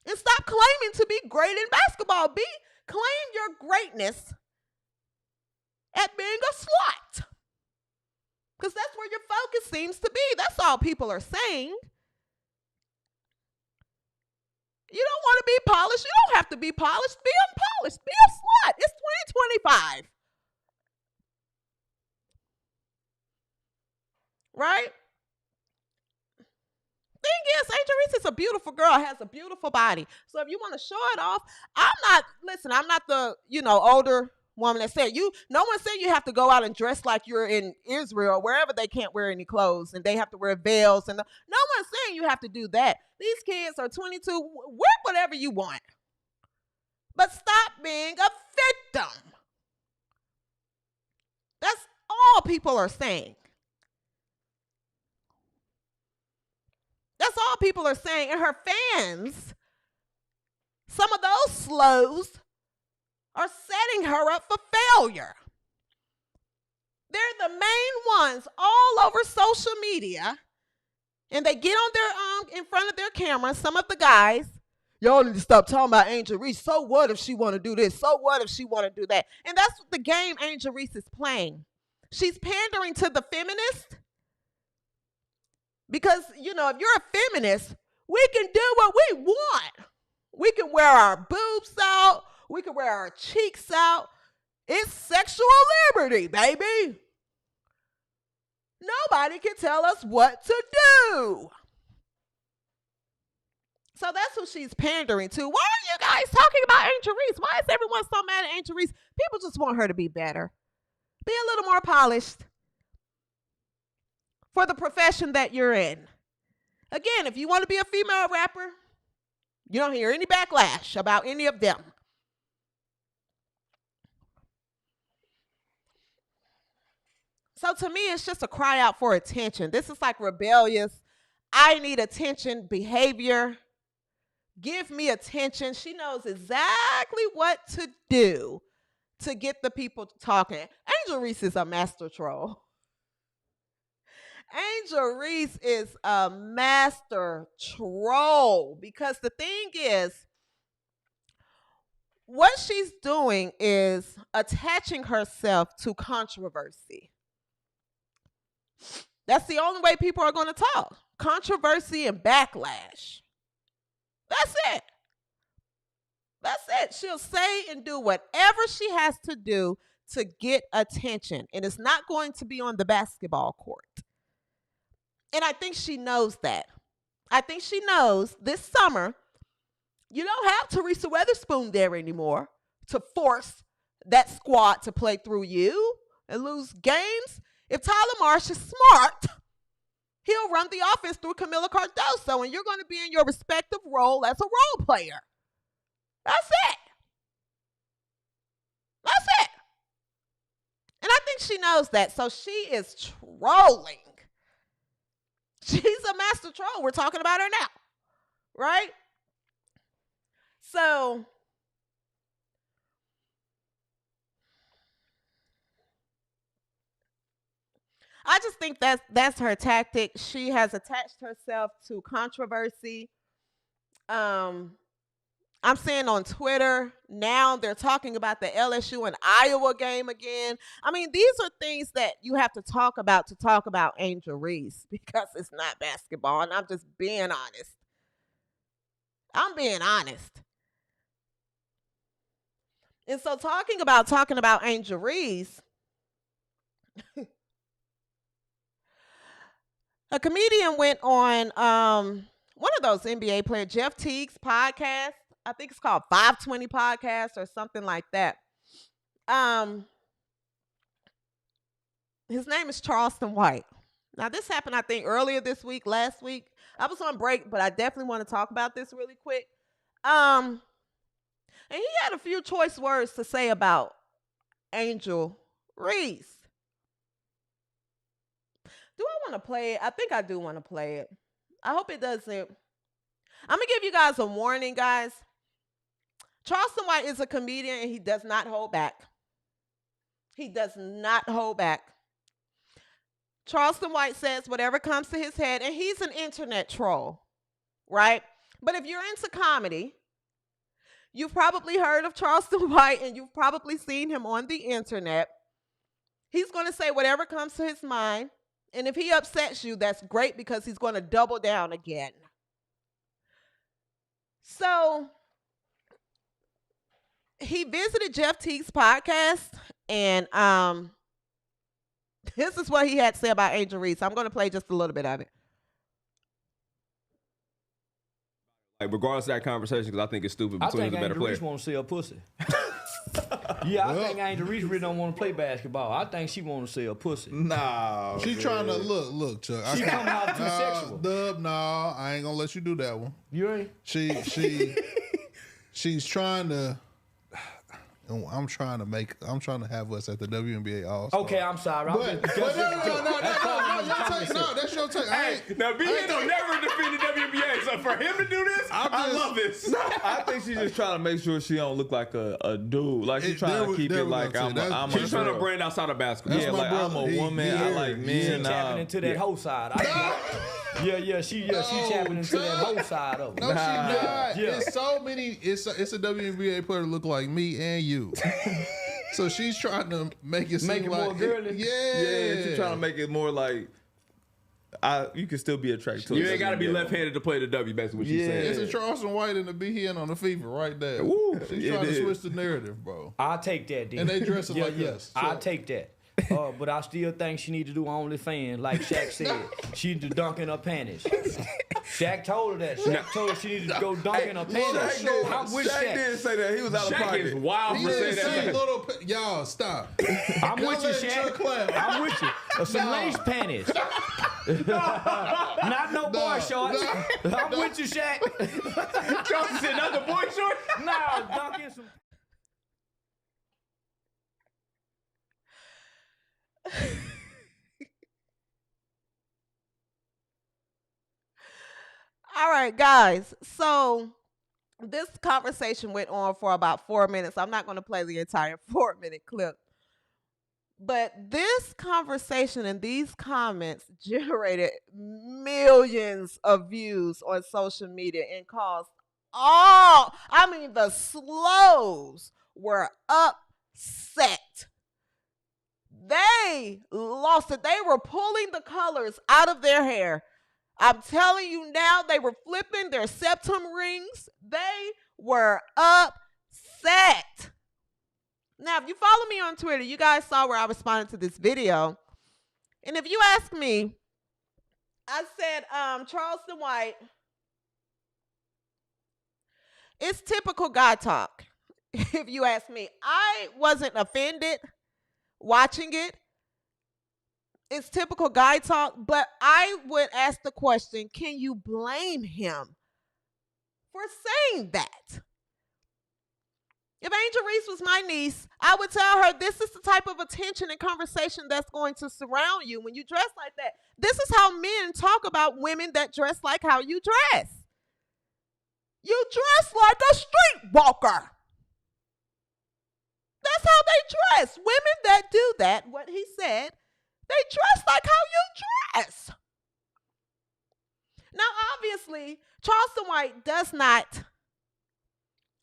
And stop claiming to be great in basketball. Claim your greatness at being a slut. Because that's where your focus seems to be. That's all people are saying. You don't want to be polished. You don't have to be polished. Be unpolished. Be a slut. It's 2025. Right? Thing is, Angel Reese is a beautiful girl, has a beautiful body. So if you want to show it off, I'm not the, older woman that said no one said you have to go out and dress like you're in Israel, wherever they can't wear any clothes and they have to wear veils. And no one's saying you have to do that. These kids are 22. Wear whatever you want. But stop being a victim. That's all people are saying. That's all people are saying. And her fans, some of those slows, are setting her up for failure. They're the main ones all over social media. And they get on their in front of their camera, some of the guys, y'all need to stop talking about Angel Reese. So what if she want to do this? So what if she want to do that? And that's the game Angel Reese is playing. She's pandering to the feminist. Because, if you're a feminist, we can do what we want. We can wear our boobs out. We can wear our cheeks out. It's sexual liberty, baby. Nobody can tell us what to do. So that's who she's pandering to. Why are you guys talking about Angel Reese? Why is everyone so mad at Angel Reese? People just want her to be better. Be a little more polished for the profession that you're in. Again, if you want to be a female rapper, you don't hear any backlash about any of them. So to me, it's just a cry out for attention. This is like rebellious, I need attention behavior. Give me attention. She knows exactly what to do to get the people talking. Angel Reese is a master troll. Angel Reese is a master troll because the thing is, what she's doing is attaching herself to controversy. That's the only way people are going to talk. Controversy and backlash. That's it. That's it. She'll say and do whatever she has to do to get attention. And it's not going to be on the basketball court. And I think she knows that. I think she knows this summer, you don't have Teresa Weatherspoon there anymore to force that squad to play through you and lose games. If Tyler Marsh is smart, he'll run the offense through Camila Cardoso, and you're going to be in your respective role as a role player. That's it. That's it. And I think she knows that, so she is trolling. She's a master troll. We're talking about her now, right? So I just think that's her tactic. She has attached herself to controversy. I'm seeing on Twitter now they're talking about the LSU and Iowa game again. I mean, these are things that you have to talk about Angel Reese because it's not basketball, and I'm just being honest. I'm being honest. And so talking about Angel Reese, a comedian went on one of those NBA players, Jeff Teague's podcast. I think it's called 520 Podcast or something like that. His name is Charleston White. Now, this happened, I think, earlier this week, last week. I was on break, but I definitely want to talk about this really quick. And he had a few choice words to say about Angel Reese. Do I want to play it? I think I do want to play it. I hope it doesn't. I'm going to give you guys a warning, guys. Charleston White is a comedian, and he does not hold back. He does not hold back. Charleston White says whatever comes to his head, and he's an internet troll, right? But if you're into comedy, You've probably heard of Charleston White, and you've probably seen him on the internet. He's going to say whatever comes to his mind. And if he upsets you, that's great because he's going to double down again. So he visited Jeff Teague's podcast, and this is what he had to say about Angel Reese. I'm going to play just a little bit of it. Like, regardless of that conversation, because I think it's stupid, but Tuni's a better player. I think Angel Reese want to sell pussy. Yeah, I think Angel Reese really don't want to play basketball. I think she want to sell pussy. Nah. She trying to look, Chuck. She coming out too sexual. Dub, nah, I ain't gonna let you do that one. You ain't? She's trying to. I'm trying to have us at the WNBA All-Star. Okay, I'm sorry. No, that's your take. Hey, now B-Head don't never defend the WNBA, so for him to do this, I love this. I think she's just trying to make sure she don't look like a dude. Like she's trying to keep it like she's trying to brand outside of basketball. Yeah, like I'm a woman. I like men. She tapping into that whole side. She tapping into that whole side of it. No, she not. Yeah. It's so many. It's a WNBA player look like me and you. So she's trying to make it seem more girly. Yeah, she's trying to make it more like you can still be attracted to. You ain't got to be left-handed to play the W. Basically, what she's saying. It's a Charleston White and a B-Hen on the FIFA right there. Ooh, she's trying to switch the narrative, bro. I'll take that, dude. And they dress it like this. I'll take that. But I still think she need to do OnlyFans, like Shaq said. She need to dunk in her panties. Shaq told her that. Shaq told her she needed to go dunk in her panties. I'm with Shaq. Shaq didn't say that. He was out of pocket. Shaq is wild for saying that. Y'all, stop. I'm with you, Shaq. I'm with you. Some lace panties. Not no boy shorts. I'm with you, Shaq. Charles said not the boy shorts? Nah, dunk in some... All right, guys. So this conversation went on for about 4 minutes. I'm not going to play the entire 4-minute clip. But this conversation and these comments generated millions of views on social media and caused the slows were upset. They lost it. They were pulling the colors out of their hair. I'm telling you now, they were flipping their septum rings. They were upset. Now, if you follow me on Twitter, you guys saw where I responded to this video. And if you ask me, I said, Charleston White, it's typical guy talk. If you ask me, I wasn't offended watching it. It's typical guy talk, but I would ask the question, can you blame him for saying that? If Angel Reese was my niece, I would tell her this is the type of attention and conversation that's going to surround you when you dress like that. This is how men talk about women that dress like how you dress. You dress like a streetwalker. That's how they dress. Women that do that, what he said, they dress like how you dress. Now, obviously, Charleston White does not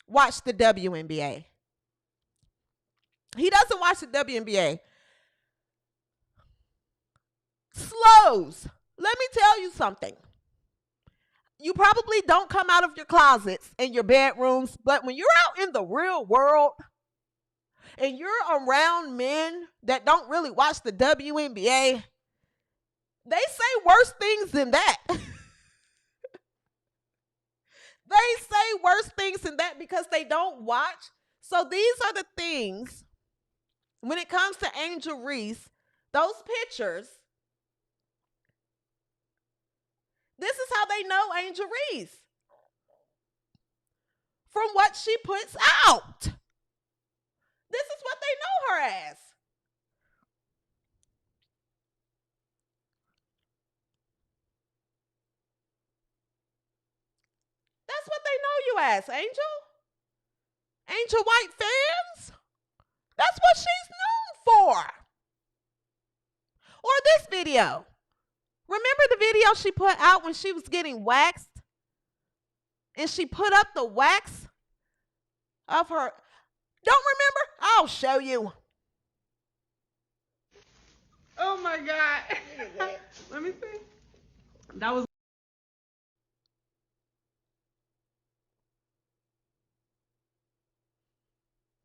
watch the WNBA. He doesn't watch the WNBA. Slows. Let me tell you something. You probably don't come out of your closets and your bedrooms, but when you're out in the real world and you're around men that don't really watch the WNBA, they say worse things than that. They say worse things than that because they don't watch. So these are the things, when it comes to Angel Reese, those pictures, this is how they know Angel Reese. From what she puts out. This is what they know her as. That's what they know you as, Angel. Angel White fans. That's what she's known for. Or this video. Remember the video she put out when she was getting waxed? And she put up the wax of her. Don't remember? I'll show you. Oh my God. Let me see. That was.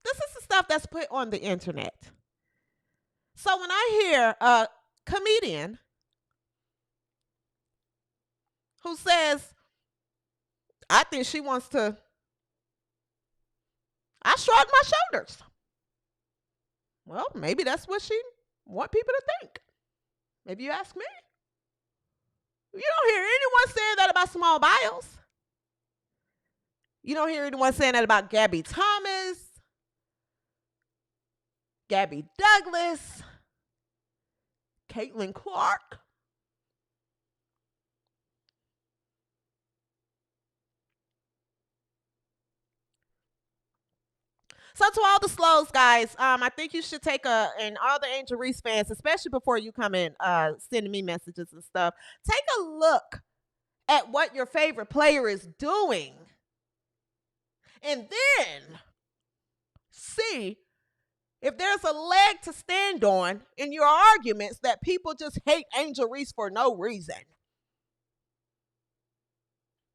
This is the stuff that's put on the internet. So when I hear a comedian who says, I think she wants to, I shrug my shoulders. Well, maybe that's what she want people to think. Maybe you ask me. You don't hear anyone saying that about Simone Biles. You don't hear anyone saying that about Gabby Thomas, Gabby Douglas, Caitlin Clark. So to all the slows, guys, I think you should take and all the Angel Reese fans, especially before you come in sending me messages and stuff, take a look at what your favorite player is doing. And then see if there's a leg to stand on in your arguments that people just hate Angel Reese for no reason.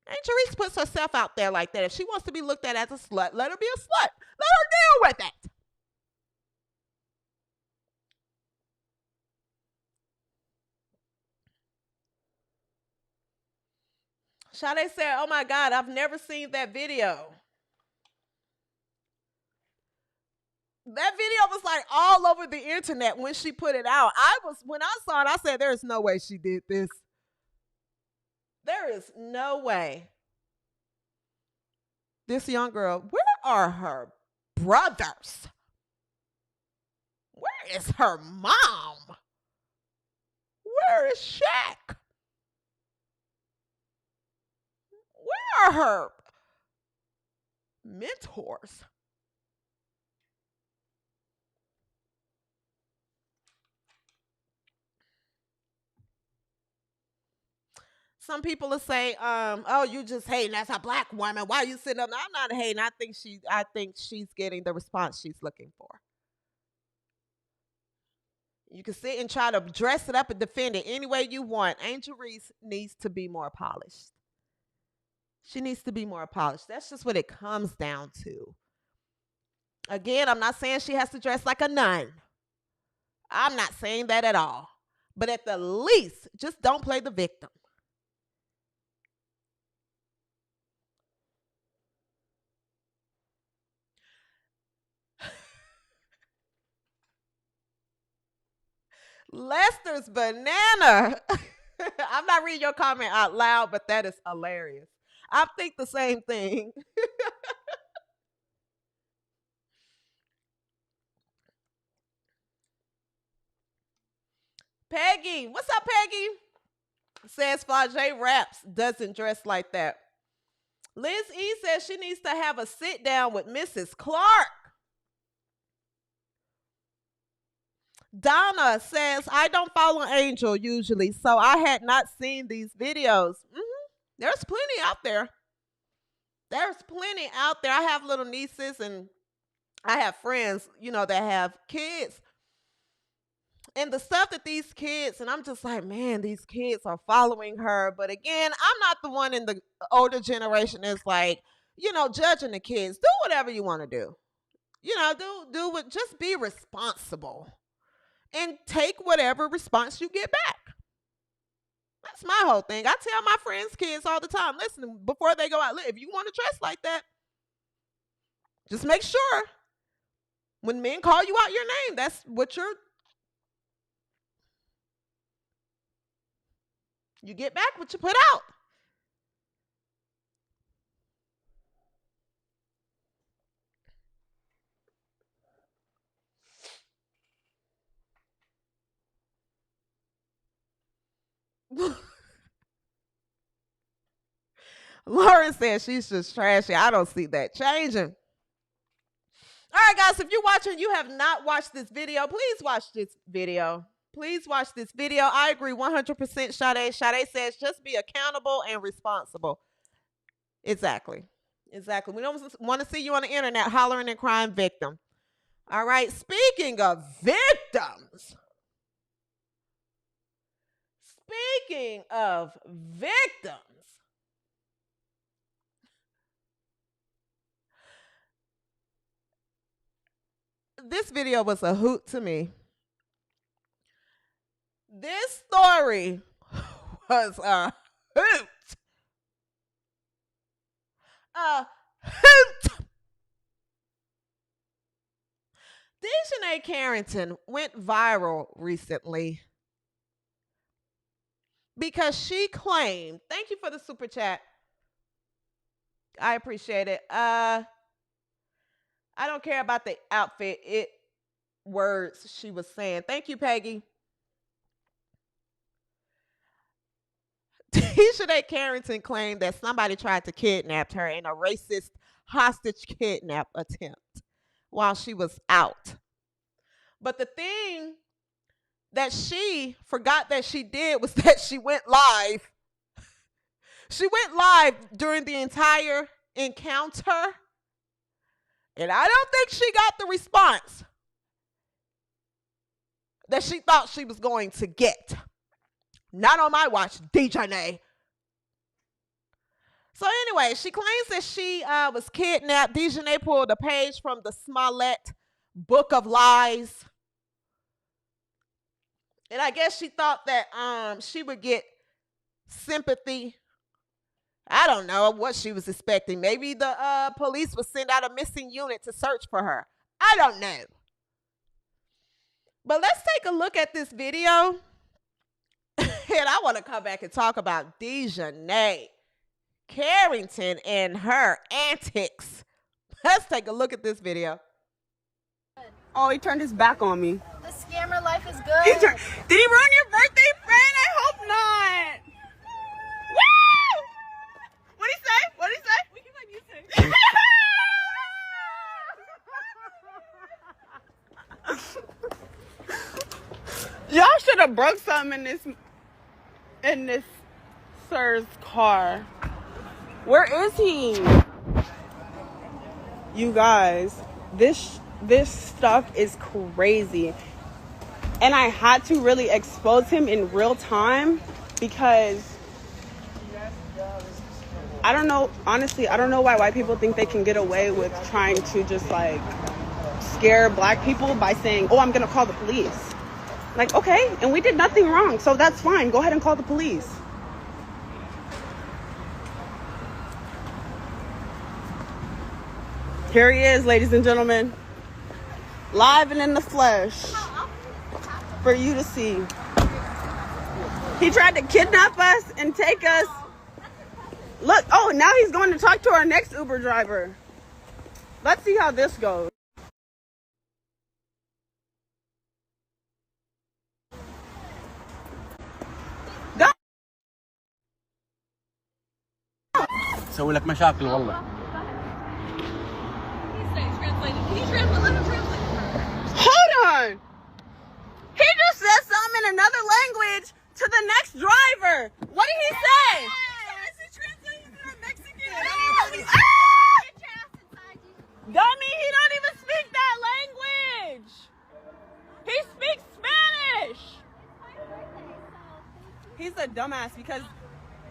Angel Reese puts herself out there like that. If she wants to be looked at as a slut, let her be a slut. Let her deal with it. Sade said, oh my God, I've never seen that video. That video was like all over the internet when she put it out. When I saw it, I said, there's no way she did this. There is no way. This young girl, where are her brothers? Where is her mom? Where is Shaq? Where are her mentors? Some people will say, oh, you just hating. That's a black woman. Why are you sitting up? No, I'm not hating. I think she's getting the response she's looking for. You can sit and try to dress it up and defend it any way you want. Angel Reese needs to be more polished. She needs to be more polished. That's just what it comes down to. Again, I'm not saying she has to dress like a nun. I'm not saying that at all. But at the least, just don't play the victim. Lester's banana. I'm not reading your comment out loud, but that is hilarious. I think the same thing. Peggy, what's up, Peggy? Says Flage Raps doesn't dress like that. Liz E says she needs to have a sit down with Mrs. Clark. Donna says, I don't follow Angel usually, so I had not seen these videos. There's plenty out there. There's plenty out there. I have little nieces and I have friends, that have kids. And the stuff that these kids, and I'm just like, man, these kids are following her. But again, I'm not the one in the older generation that's like, judging the kids. Do whatever you want to do. Do what, just be responsible. And take whatever response you get back. That's my whole thing. I tell my friends' kids all the time, listen, before they go out, if you want to dress like that, just make sure when men call you out your name, that's what you get back what you put out. Lauren says she's just trashy. I don't see that changing. All right, guys, if you're watching, you have not watched this video, please watch this video. Please watch this video. I agree 100%, Sade. Sade says just be accountable and responsible. Exactly. Exactly. We don't want to see you on the internet hollering and crying victim. All right. Speaking of victims. This video was a hoot to me. This story was a hoot. A hoot. DiJonai Carrington went viral recently because she claimed, thank you for the super chat. I appreciate it. I don't care about the outfit, words she was saying. Thank you, Peggy. DiJonai Carrington claimed that somebody tried to kidnap her in a racist hostage kidnap attempt while she was out. But the thing that she forgot that she did was that she went live. She went live during the entire encounter. And I don't think she got the response that she thought she was going to get. Not on my watch, DiJonai. So anyway, she claims that she was kidnapped. DiJonai pulled a page from the Smollett Book of Lies. And I guess she thought that she would get sympathy. I don't know what she was expecting. Maybe the police would send out a missing unit to search for her. I don't know. But let's take a look at this video. And I want to come back and talk about DiJonai Carrington and her antics. Let's take a look at this video. Oh, he turned his back on me. The scammer life is good. Did he ruin your birthday, friend? I hope not. Woo! What'd he say? What'd he say? We can play music. Y'all should have broke something in this sir's car. Where is he? You guys, this stuff is crazy. And I had to really expose him in real time because I don't know, honestly, I don't know why white people think they can get away with trying to just like scare black people by saying, oh, I'm gonna call the police. Like, okay, and we did nothing wrong, so that's fine. Go ahead and call the police. Here he is, ladies and gentlemen. Live and in the flesh. For you to see. He tried to kidnap us and take us. Look, oh, now he's going to talk to our next Uber driver. Let's see how this goes. سوي لك مشاكل والله. Hold on. He just said something in another language to the next driver. What did he say? Dummy, he don't even speak that language. He speaks Spanish. He's a dumbass because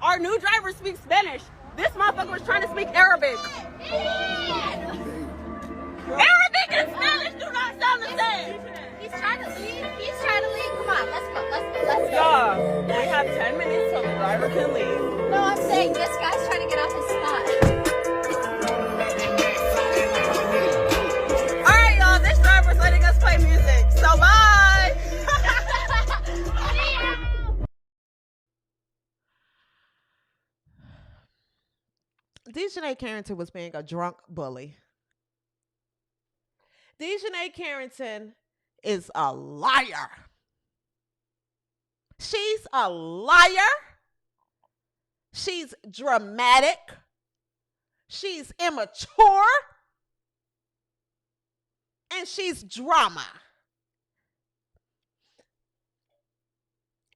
our new driver speaks Spanish. This motherfucker was trying to speak Arabic. Arabic and Spanish do not sound the same. He's trying to leave. Come on, let's go. Yeah, we have 10 minutes so the driver can leave. No, I'm saying this guy's trying to get off his spot. All right, y'all. This driver's letting us play music. So bye. DiJonai Carrington was being a drunk bully. DiJonai Carrington is a liar. She's a liar. She's dramatic. She's immature. And she's drama.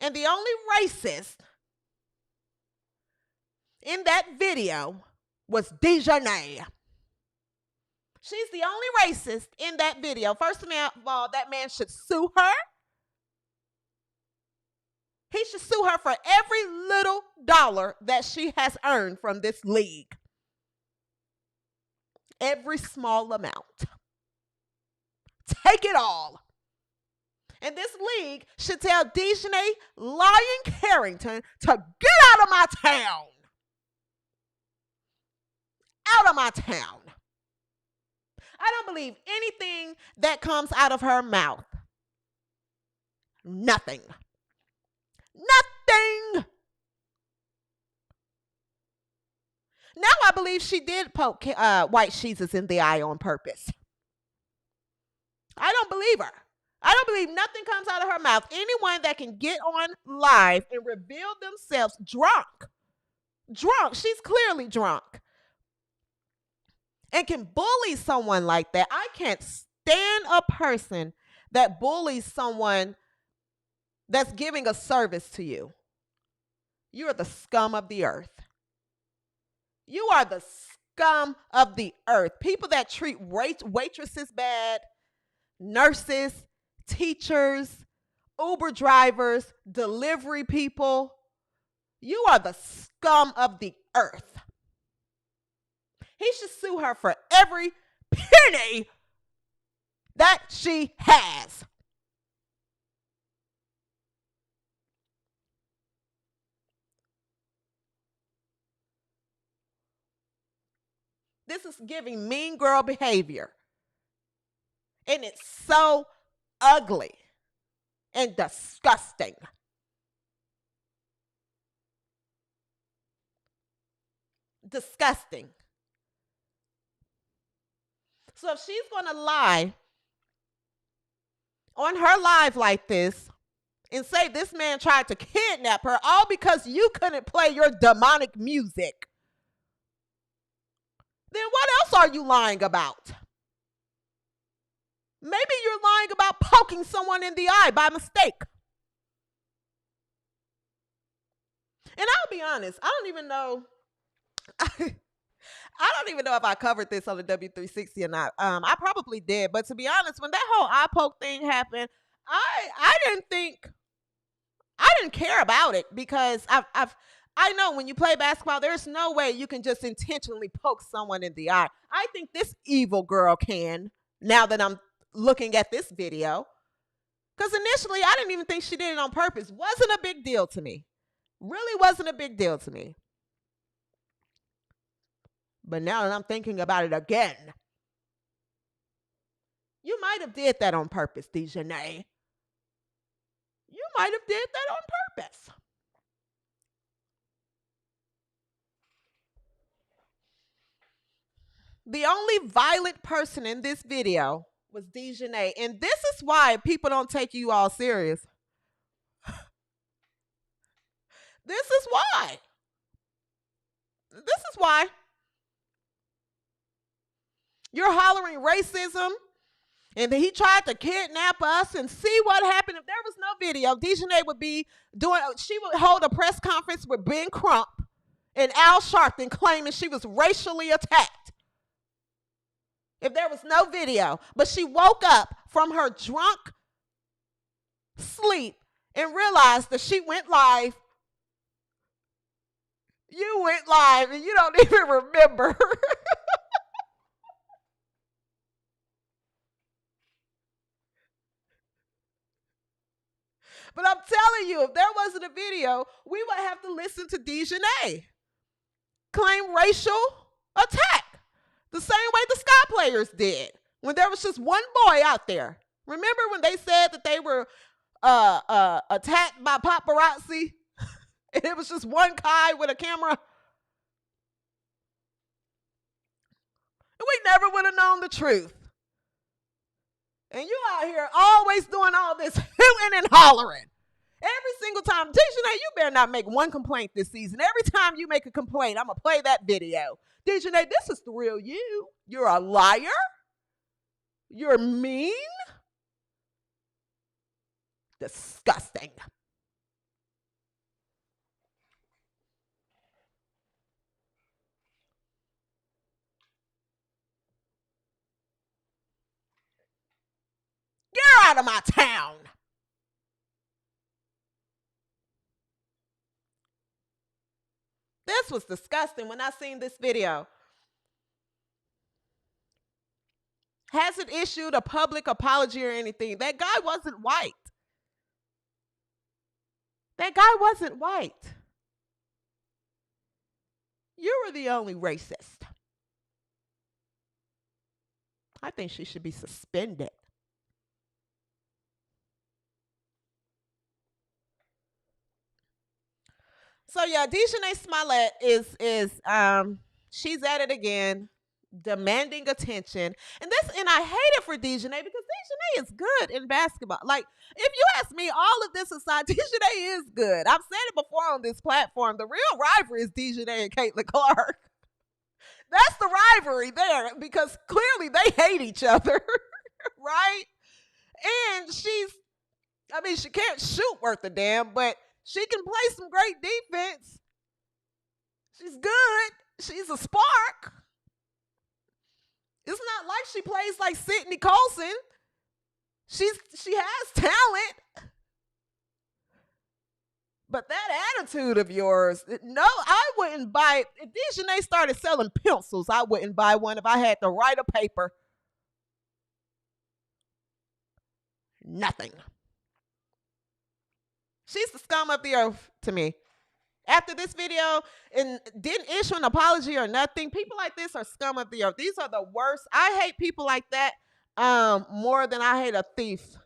And the only racist in that video was DiJonai. She's the only racist in that video. First of all, that man should sue her. He should sue her for every little dollar that she has earned from this league. Every small amount. Take it all. And this league should tell DiJonai Carrington to get out of my town. Out of my town. I don't believe anything that comes out of her mouth. Nothing. Nothing. Now I believe she did poke White Jesus in the eye on purpose. I don't believe her. I don't believe nothing comes out of her mouth. Anyone that can get on live and reveal themselves drunk, she's clearly drunk, and can bully someone like that. I can't stand a person that bullies someone that's giving a service to you. You are the scum of the earth. You are the scum of the earth. People that treat waitresses bad, nurses, teachers, Uber drivers, delivery people. You are the scum of the earth. He should sue her for every penny that she has. This is giving mean girl behavior. And it's so ugly and disgusting. Disgusting. So if she's going to lie on her live like this and say this man tried to kidnap her all because you couldn't play your demonic music, then what else are you lying about? Maybe you're lying about poking someone in the eye by mistake. And I'll be honest, I don't even know if I covered this on the W360 or not. I probably did, but to be honest, when that whole eye poke thing happened, I didn't care about it because I know when you play basketball, there's no way you can just intentionally poke someone in the eye. I think this evil girl can, now that I'm looking at this video. Because initially, I didn't even think she did it on purpose. Wasn't a big deal to me. Really wasn't a big deal to me. But now that I'm thinking about it again, you might have did that on purpose, DiJonai. You might have did that on purpose. The only violent person in this video was DiJonai. And this is why people don't take you all serious. This is why. This is why. You're hollering racism, and he tried to kidnap us, and see what happened. If there was no video, DiJonai would be she would hold a press conference with Ben Crump and Al Sharpton claiming she was racially attacked. If there was no video, but she woke up from her drunk sleep and realized that she went live. You went live and you don't even remember. But I'm telling you, if there wasn't a video, we would have to listen to DiJonai claim racial attack. The same way the Sky Players did when there was just one boy out there. Remember when they said that they were attacked by paparazzi? And it was just one guy with a camera? And we never would have known the truth. And you out here always doing all this hooting and hollering. Every single time. DiJonai, you better not make one complaint this season. Every time you make a complaint, I'm going to play that video. DiJonai, this is the real you. You're a liar. You're mean. Disgusting. out of my town. This was disgusting when I seen this video. Hasn't issued a public apology or anything. That guy wasn't white. That guy wasn't white. You were the only racist. I think she should be suspended. So yeah, DiJonai Smollett is she's at it again, demanding attention. And I hate it for DiJonai because DiJonai is good in basketball. Like, if you ask me, all of this aside, DiJonai is good. I've said it before on this platform. The real rivalry is DiJonai and Caitlin Clark. That's the rivalry there because clearly they hate each other, right? And she can't shoot worth a damn, but she can play some great defense. She's good. She's a spark. It's not like she plays like Sydney Colson. She has talent. But that attitude of yours, no, I wouldn't buy it. If DiJonai started selling pencils, I wouldn't buy one if I had to write a paper. Nothing. She's the scum of the earth to me. After this video and didn't issue an apology or nothing, people like this are scum of the earth. These are the worst. I hate people like that more than I hate a thief.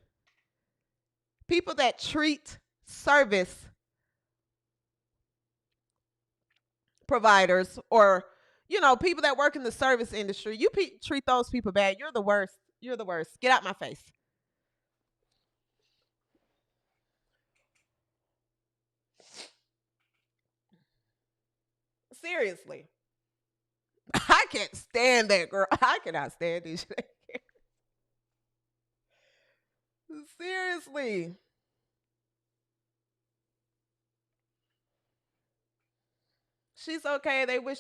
People that treat service providers or, people that work in the service industry, you treat those people bad. You're the worst. You're the worst. Get out my face. Seriously. I can't stand that girl. I cannot stand these. Seriously. She's okay. They wish.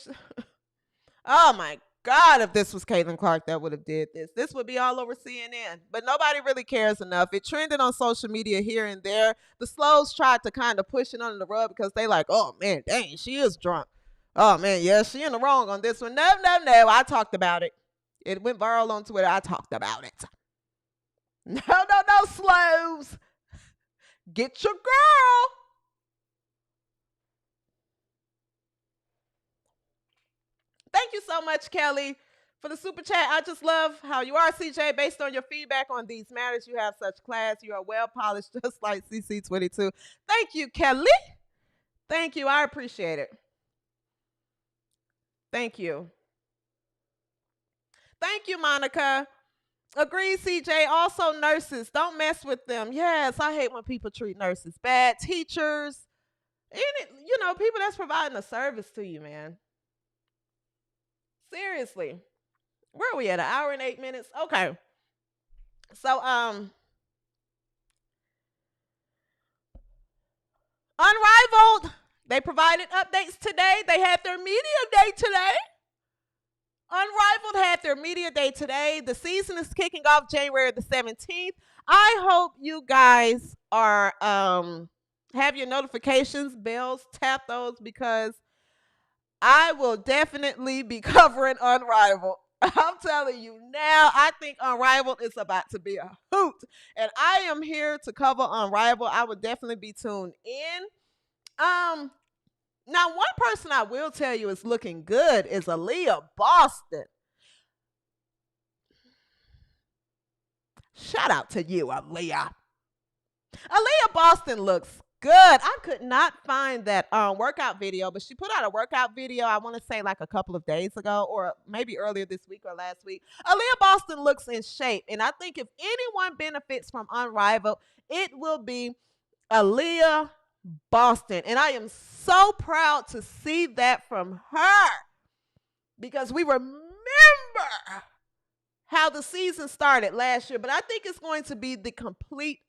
Oh my God, if this was Caitlin Clark that would have did this. This would be all over CNN. But nobody really cares enough. It trended on social media here and there. The Slows tried to kind of push it under the rug because they like, oh man, dang, she is drunk. Oh man, yeah, she in the wrong on this one. No. I talked about it. It went viral on Twitter. I talked about it. No, Slows. Get your girl. Thank you so much, Kelly, for the super chat. I just love how you are, CJ. Based on your feedback on these matters, you have such class. You are well polished, just like CC22. Thank you, Kelly. Thank you. I appreciate it. Thank you. Thank you, Monica. Agree, CJ. Also, nurses. Don't mess with them. Yes, I hate when people treat nurses bad. Teachers. People that's providing a service to you, man. Seriously. Where are we at? 1 hour and 8 minutes? Okay. So, Unrivaled. They provided updates today. They had their media day today. Unrivaled had their media day today. The season is kicking off January the 17th. I hope you guys are have your notifications, bells, tap those because I will definitely be covering Unrivaled. I'm telling you now, I think Unrivaled is about to be a hoot. And I am here to cover Unrivaled. I will definitely be tuned in. Now, one person I will tell you is looking good is Aaliyah Boston. Shout out to you, Aaliyah. Aaliyah Boston looks good. I could not find that workout video, but she put out a workout video, I want to say like a couple of days ago or maybe earlier this week or last week. Aaliyah Boston looks in shape, and I think if anyone benefits from Unrivaled, it will be Aaliyah Boston. And I am so proud to see that from her because we remember how the season started last year, but I think it's going to be the complete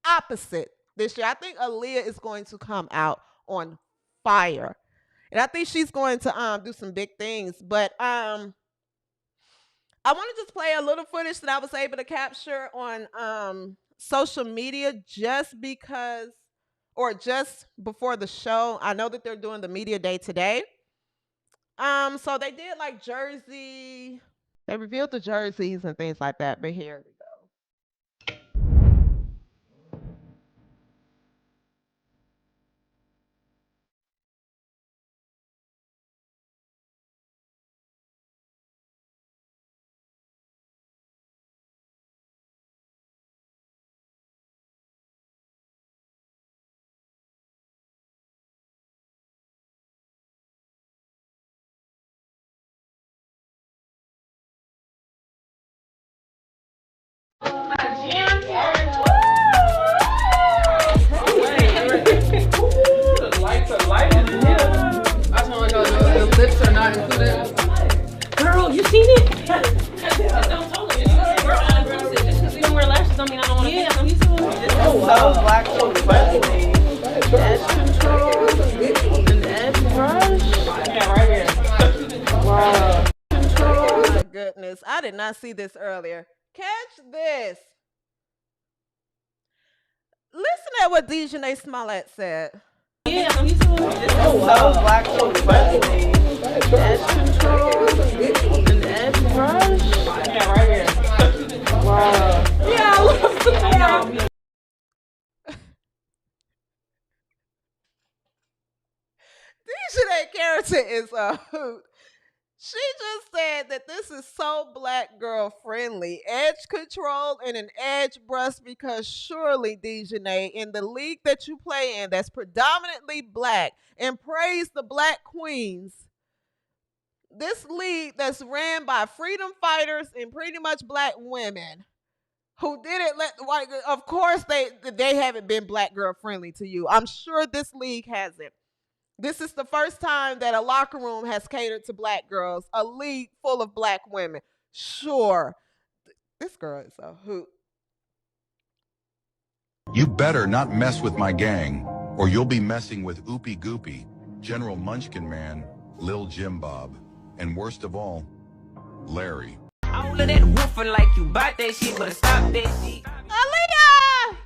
opposite this year. I think Aaliyah is going to come out on fire. And I think she's going to do some big things. But I want to just play a little footage that I was able to capture on social media just because, or just before the show. I know that they're doing the media day today. So they did like jersey. They revealed the jerseys and things like that. But here we go. The lips are not included. Girl, you seen it? Just because we don't wear lashes don't mean I don't want to fix them. So black so friendly. Edge control. An edge brush. Yeah, right here. Wow. Oh my goodness. I did not see this earlier. Catch this. Listen at what DiJonai Smollett said. Yeah, So black so friendly. Edge control. An edge brush. Yeah, right here. Wow. Yeah, I love Sephora. DiJonai Carrington is a hoot. She just said that this is so black girl friendly. Edge control and an edge brush because surely, DiJonai, in the league that you play in that's predominantly black, and praise the black queens, this league that's ran by freedom fighters and pretty much black women who didn't let the white girl, of course they haven't been black girl friendly to you. I'm sure this league hasn't. This is the first time that a locker room has catered to black girls, a league full of black women. Sure. This girl is a hoot. You better not mess with my gang, or you'll be messing with Oopie Goopy, General Munchkin Man, Lil Jim Bob, and worst of all, Larry. All of that woofing like you bought that shit, but stop that shit. Aaliyah!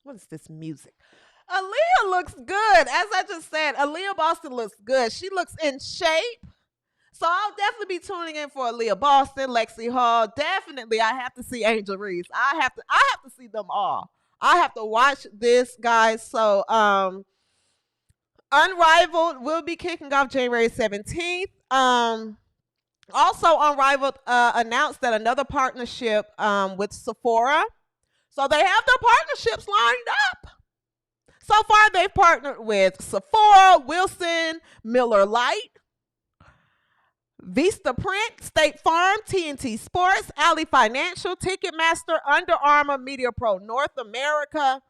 What is this music? Aaliyah looks good. As I just said, Aaliyah Boston looks good. She looks in shape. So I'll definitely be tuning in for Aaliyah Boston, Lexi Hall. Definitely, I have to see Angel Reese. I have to see them all. I have to watch this, guys. So Unrivaled will be kicking off January 17th. Also, Unrivaled announced that another partnership with Sephora. So they have their partnerships lined up. So far, they've partnered with Sephora, Wilson, Miller Lite, Vista Print, State Farm, TNT Sports, Alley Financial, Ticketmaster, Under Armour, Media Pro North America.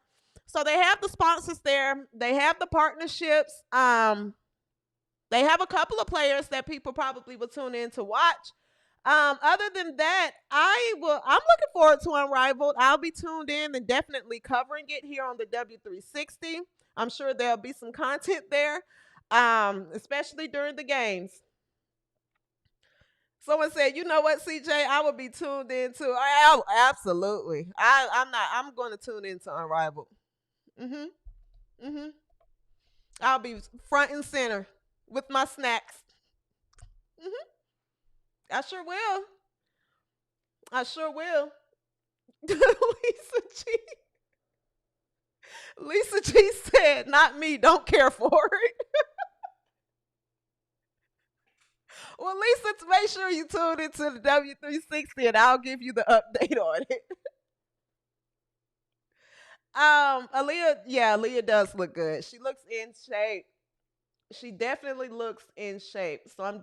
So they have the sponsors there. They have the partnerships. They have a couple of players that people probably will tune in to watch. Other than that, I'm looking forward to Unrivaled. I'll be tuned in and definitely covering it here on the W360. I'm sure there'll be some content there, especially during the games. Someone said, you know what, CJ, I will be tuned in too. Absolutely. I'm going to tune into Unrivaled. I'll be front and center with my snacks. I sure will. Lisa G said, not me, don't care for it. Well, Lisa, make sure you tune into the W360 and I'll give you the update on it. Aaliyah does look good. She looks in shape. She definitely looks in shape. So I'm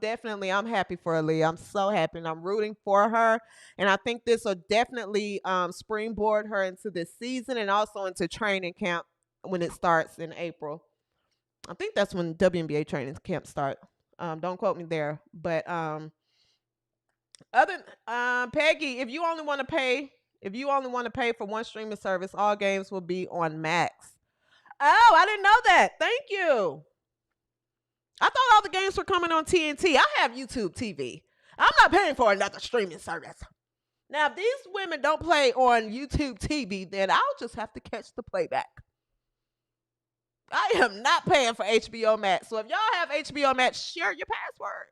happy for Aaliyah. I'm so happy and I'm rooting for her. And I think this will definitely springboard her into this season and also into training camp when it starts in April. I think that's when WNBA training camp start. Don't quote me there. But Peggy, if you only want to pay for one streaming service, all games will be on Max. Oh, I didn't know that. Thank you. I thought all the games were coming on TNT. I have YouTube TV. I'm not paying for another streaming service. Now, if these women don't play on YouTube TV, then I'll just have to catch the playback. I am not paying for HBO Max. So if y'all have HBO Max, share your password.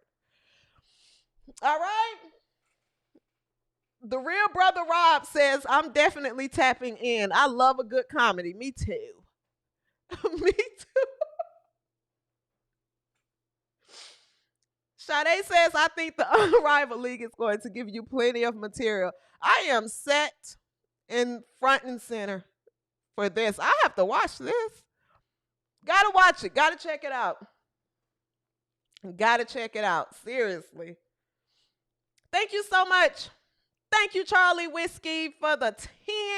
All right? The real brother Rob says, I'm definitely tapping in. I love a good comedy. Me too. Me too. Sade says, I think the Unrivaled League is going to give you plenty of material. I am set in front and center for this. I have to watch this. Gotta watch it. Gotta check it out. Gotta check it out. Seriously. Thank you so much. Thank you, Charlie Whiskey, for the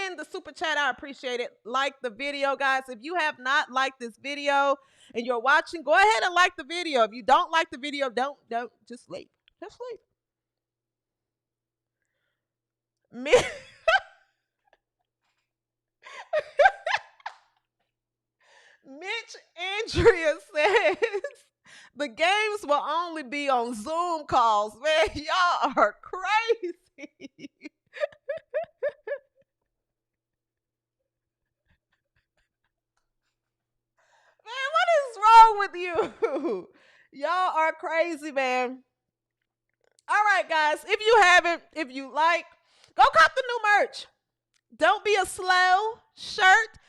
10, the super chat. I appreciate it. Like the video, guys. If you have not liked this video and you're watching, go ahead and like the video. If you don't like the video, don't just leave. Just leave. Mitch Andrea says the games will only be on Zoom calls. Man, y'all are crazy. Man, what is wrong with you? Y'all are crazy, man. All right, guys. If you haven't, if you like, go cop the new merch. Don't be a slow shirt.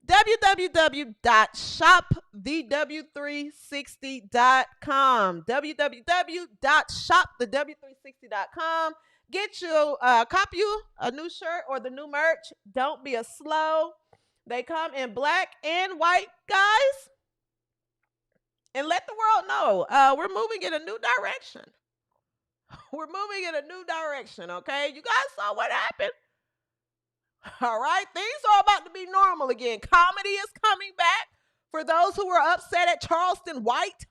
www.shopthew360.com. www.shopthew360.com. Get you, cop you a new shirt or the new merch. Don't be a slow. They come in black and white, guys. And let the world know we're moving in a new direction. We're moving in a new direction, okay? You guys saw what happened. All right, things are about to be normal again. Comedy is coming back for those who were upset at Charleston White.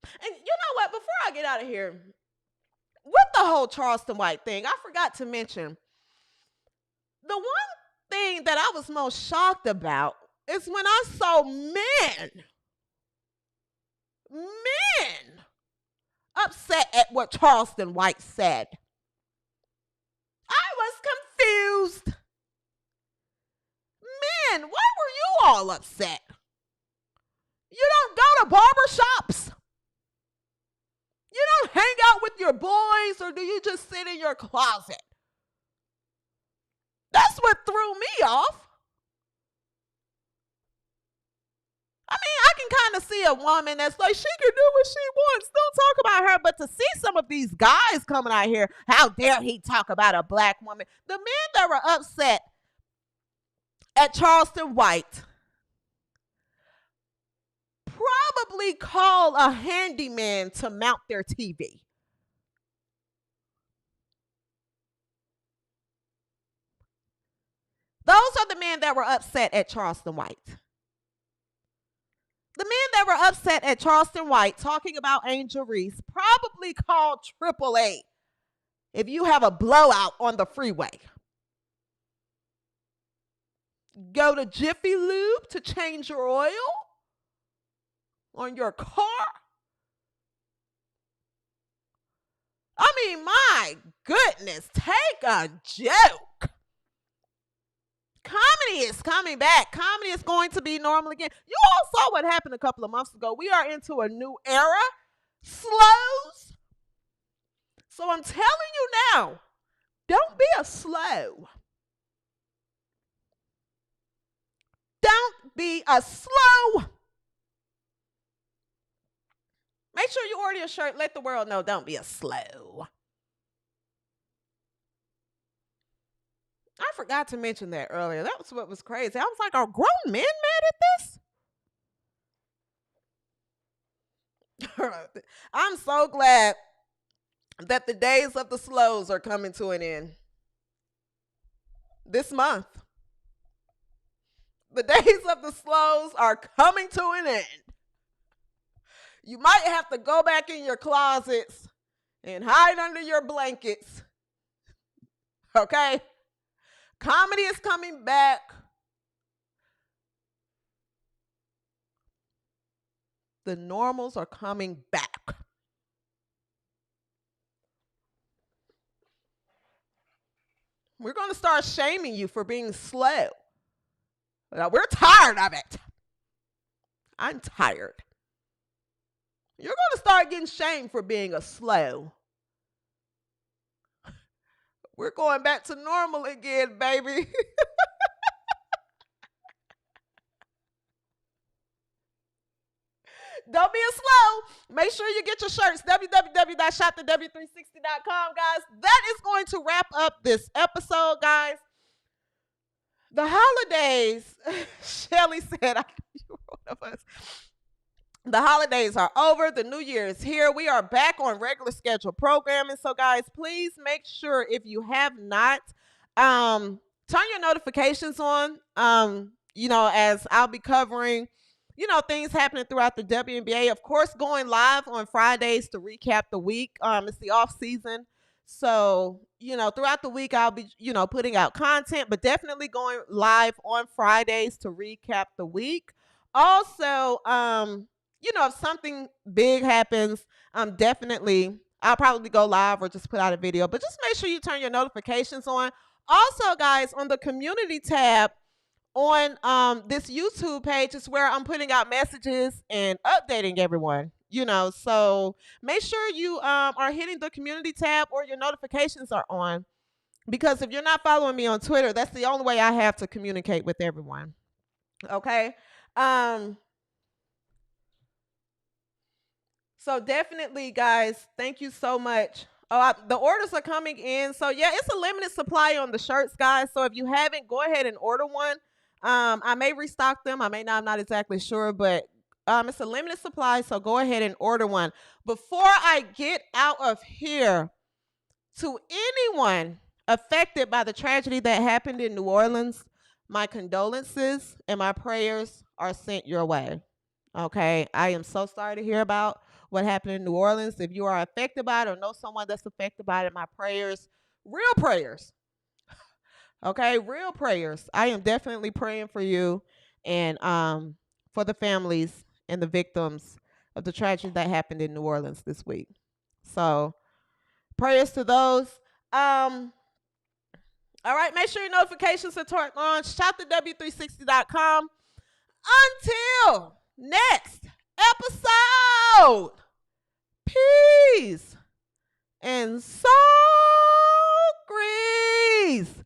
And you know what? Before I get out of here, with the whole Charleston White thing, I forgot to mention the one thing that I was most shocked about is when I saw men upset at what Charleston White said. I was confused. Men, why were you all upset? You don't go to barber shops. You don't hang out with your boys, or do you just sit in your closet? That's what threw me off. I mean, I can kind of see a woman that's like, she can do what she wants. Don't talk about her. But to see some of these guys coming out here, how dare he talk about a black woman? The men that were upset at Charleston White probably call a handyman to mount their TV. Those are the men that were upset at Charleston White. The men that were upset at Charleston White talking about Angel Reese probably called AAA if you have a blowout on the freeway. Go to Jiffy Lube to change your oil on your car. I mean, my goodness, take a joke. Comedy is coming back. Comedy is going to be normal again. You all saw what happened a couple of months ago. We are into a new era. Slows. So I'm telling you now, don't be a slow. Don't be a slow. Make sure you order your shirt. Let the world know, don't be a slow. I forgot to mention that earlier. That was what was crazy. I was like, are grown men mad at this? I'm so glad that the days of the slows are coming to an end. This month. The days of the slows are coming to an end. You might have to go back in your closets and hide under your blankets. Okay? Comedy is coming back. The normals are coming back. We're going to start shaming you for being slow. Now, we're tired of it. I'm tired. You're going to start getting shamed for being a slow. We're going back to normal again, baby. Don't be a slow. Make sure you get your shirts. www.shopthew360.com, guys. That is going to wrap up this episode, guys. The holidays, Shelly said, you were one of us. The holidays are over. The new year is here. We are back on regular schedule programming. So, guys, please make sure if you have not, turn your notifications on, as I'll be covering, things happening throughout the WNBA. Of course, going live on Fridays to recap the week. It's the off season. So, throughout the week, I'll be, putting out content, but definitely going live on Fridays to recap the week. Also, if something big happens, definitely I'll probably go live or just put out a video, but just make sure you turn your notifications on. Also, guys, on the community tab on this YouTube page is where I'm putting out messages and updating everyone, so make sure you are hitting the community tab or your notifications are on, because if you're not following me on Twitter, that's the only way I have to communicate with everyone. Okay. So definitely, guys, thank you so much. The orders are coming in. So, yeah, it's a limited supply on the shirts, guys. So if you haven't, go ahead and order one. I may restock them. I may not. I'm not exactly sure, but it's a limited supply. So go ahead and order one. Before I get out of here, to anyone affected by the tragedy that happened in New Orleans, my condolences and my prayers are sent your way. Okay? I am so sorry to hear about what happened in New Orleans. If you are affected by it or know someone that's affected by it, my prayers, real prayers. Okay, real prayers. I am definitely praying for you and for the families and the victims of the tragedy that happened in New Orleans this week. So, prayers to those. All right, make sure your notifications are turned on. ShopTheW360.com. Until next episode. Peace and so grease.